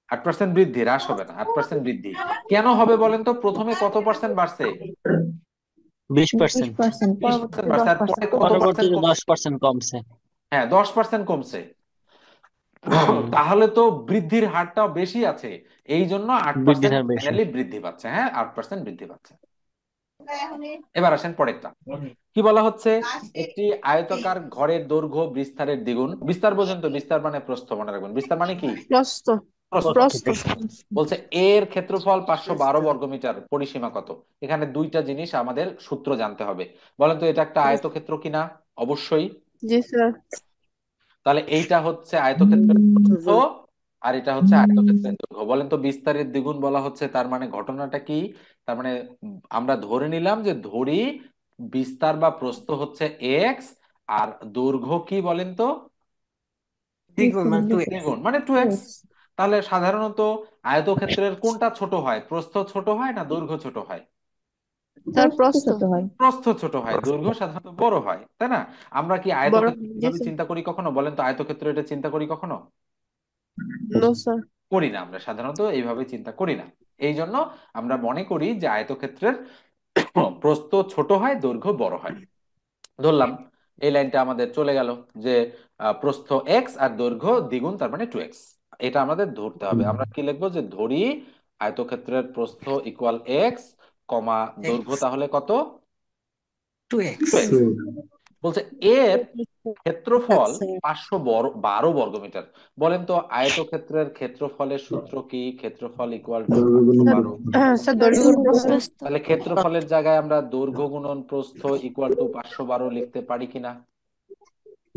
8% বৃদ্ধি, হ্রাস হবে না, 8% বৃদ্ধি। কেন হবে বলেন তো? প্রথমে কত পার্সেন্ট বাড়ছে? 20%। 20%, 20% পরবর্তীতে বাড়ছে, আর 10%। পরে কত পার্সেন্ট পরবর্তীতে কমছে? 10% কমছে। হ্যাঁ, 10% কমছে। হুম। তাহলে তো বৃদ্ধির হারটাও বেশি আছে, এই জন্য বৃদ্ধির 8% হার বেশি। ফাইনালি বৃদ্ধি পাচ্ছে। হ্যাঁ, 8% বৃদ্ধি পাচ্ছে। এবার আসেন পরেরটা। কি বলা হচ্ছে? একটি আয়তাকার ঘরের দৈর্ঘ্য বিস্তারের দ্বিগুণ। বিস্তার পর্যন্ত, বিস্তার মানে প্রস্থ, মনে রাখবেন। বিস্তার মানে কি? প্রস্থ। প্রস্থ। প্রস্থ। বলছে এর ক্ষেত্রফল 512 বর্গমিটার, পরিসীমা কত? এখানে দুইটা জিনিস আমাদের সূত্র জানতে হবে। বলেন তো এটা একটা আয়তক্ষেত্র কিনা? অবশ্যই। জি স্যার। তাহলে এইটা হচ্ছে আয়তক্ষেত্রের প্রস্থ আর এটা হচ্ছে আয়তক্ষেত্রের দৈর্ঘ্য। বলেন তো বিস্তারের দ্বিগুণ বলা হচ্ছে, তার মানে ঘটনাটা কি? তার মানে আমরা ধরে নিলাম যে ধরি বিস্তার বা প্রস্থ হচ্ছে এক্স, আর দৈর্ঘ্য কি বলেন তো? দ্বিগুণ মানে 2x। দ্বিগুণ মানে 2x। তাহলে সাধারণত আয়তক্ষেত্রের কোনটা ছোট হয়? প্রস্থ ছোট হয় না দৈর্ঘ্য ছোট হয়? স্যার প্রস্থ। ছোট হয়। প্রস্থ ছোট হয়, দৈর্ঘ্য সাধারণত বড় হয়, তাই না? আমরা কি বড়। আয়তক্ষেত্র জি এভাবে স্যার। চিন্তা করি কখনো? বলেন তো আয়তক্ষেত্র এটা চিন্তা করি কখনো? No sir. করি না, আমরা সাধারণত এইভাবে চিন্তা করি না। এই জন্য আমরা মনে করি যে আয়তক্ষেত্রের প্রস্থ ছোট হয়, দৈর্ঘ্য বড় হয়। ধরলাম এই লাইনটা আমাদের চলে গেল যে প্রস্থ এক্স আর দৈর্ঘ্য দ্বিগুণ, তার মানে 2x। এটা আমাদের ধরতে হবে। আমরা কি লিখবো? যে ধরি আয়তক্ষেত্রের প্রস্থ ইকুয়াল এক্স, কমা দৈর্ঘ্য তাহলে কত? 2x। 2x। বলছে এর ক্ষেত্রফল 512 বর্গমিটার। বলেন তো আয়তক্ষেত্রের ক্ষেত্রফলের সূত্র কি? ক্ষেত্রফল ইকুয়াল টু স্যার 512। স্যার দৈর্ঘ্য গুণ প্রস্থ। প্রস্থ। তাহলে ক্ষেত্রফলের জায়গায় আমরা দৈর্ঘ্য গুণন প্রস্থ ইকুয়াল টু 512 লিখতে পারি কিনা?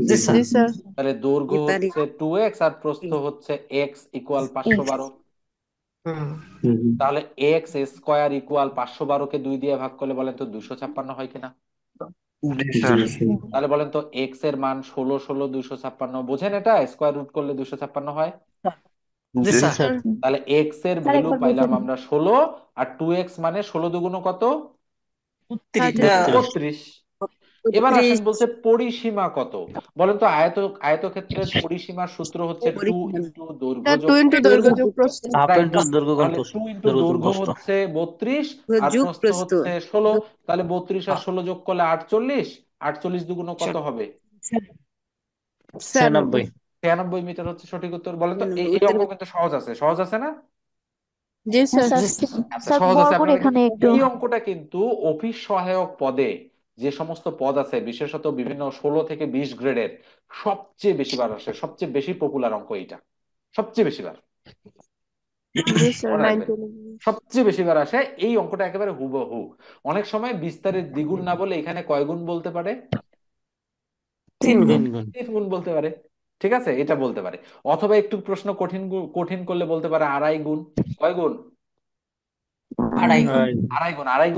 জি জি স্যার। স্যার। তাহলে দৈর্ঘ্য হচ্ছে 2x আর প্রস্থ হচ্ছে x ইকুয়াল 512। হুম। তাহলে এক্স স্কোয়ার ইকুয়াল 512 কে 2 দিয়ে ভাগ করলে বলেন তো 256 হয় কিনা? জি স্যার। তাহলে বলেন তো এক্স এর মান 16 16 256, বোঝেন এটা? স্কোয়ার রুট করলে 256 হয়। জি জি স্যার। স্যার। তাহলে এক্স এর স্যার ভ্যালু একবার বুঝে পাইলাম নিন। আমরা 16, আর 2x মানে 16 দুগুণ কত? 32। 32। এবার আসেন, বলছে পরিসীমা কত? বলেন তো আয়তক্ষেত্রের পরিসীমার সূত্র হচ্ছে 2 ইন্টু দৈর্ঘ্য স্যার 2 যোগ ইন্টু দৈর্ঘ্য যোগ প্রস্থ। Half right. ইন্টু দৈর্ঘ্য গুণ তাহলে প্রস্থ। 2 ইন্টু দৈর্ঘ্য যোগ দৈর্ঘ্য প্রস্থ। হচ্ছে 32 আর প্রস্থ হচ্ছে 16। তাহলে 32 আর 16 যোগ করলে 48, 48 দুগুণ কত হবে? 96। 96 মিটার হচ্ছে সঠিক উত্তর। বলেন তো এই অঙ্ক কিন্তু সহজ আছে, সহজ আছে না? জি হ্যাঁ স্যার। স্যার, আচ্ছা, স্যার সহজ আছে। বর্গর আপনারা এখানে কিন্তু একটু। এই অঙ্কটা কিন্তু অফিস সহায়ক পদে যে সমস্ত পদ আছে, বিশেষত বিভিন্ন 16 থেকে 20 গ্রেডের সবচেয়ে বেশি বার আসে, সবচেয়ে বেশি পপুলার অঙ্ক এইটা, সবচেয়ে বেশি বার। জি স্যার। মনে 9 রাখবেন, সবচেয়ে বেশি বার আসে এই অঙ্কটা, একেবারে হুবহু। অনেক সময় বিস্তারের দ্বিগুণ না বলে এখানে কয় গুণ বলতে পারে? 3 গুণ। 3 গুণ। 3 গুণ বলতে পারে। ঠিক আছে, এটা বলতে পারে। অথবা একটু প্রশ্ন কঠিন করলে বলতে পারে 2.5 গুণ। কয় গুণ? 2.5 গুণ। আর আড়াই গুণ। আড়াই গুণ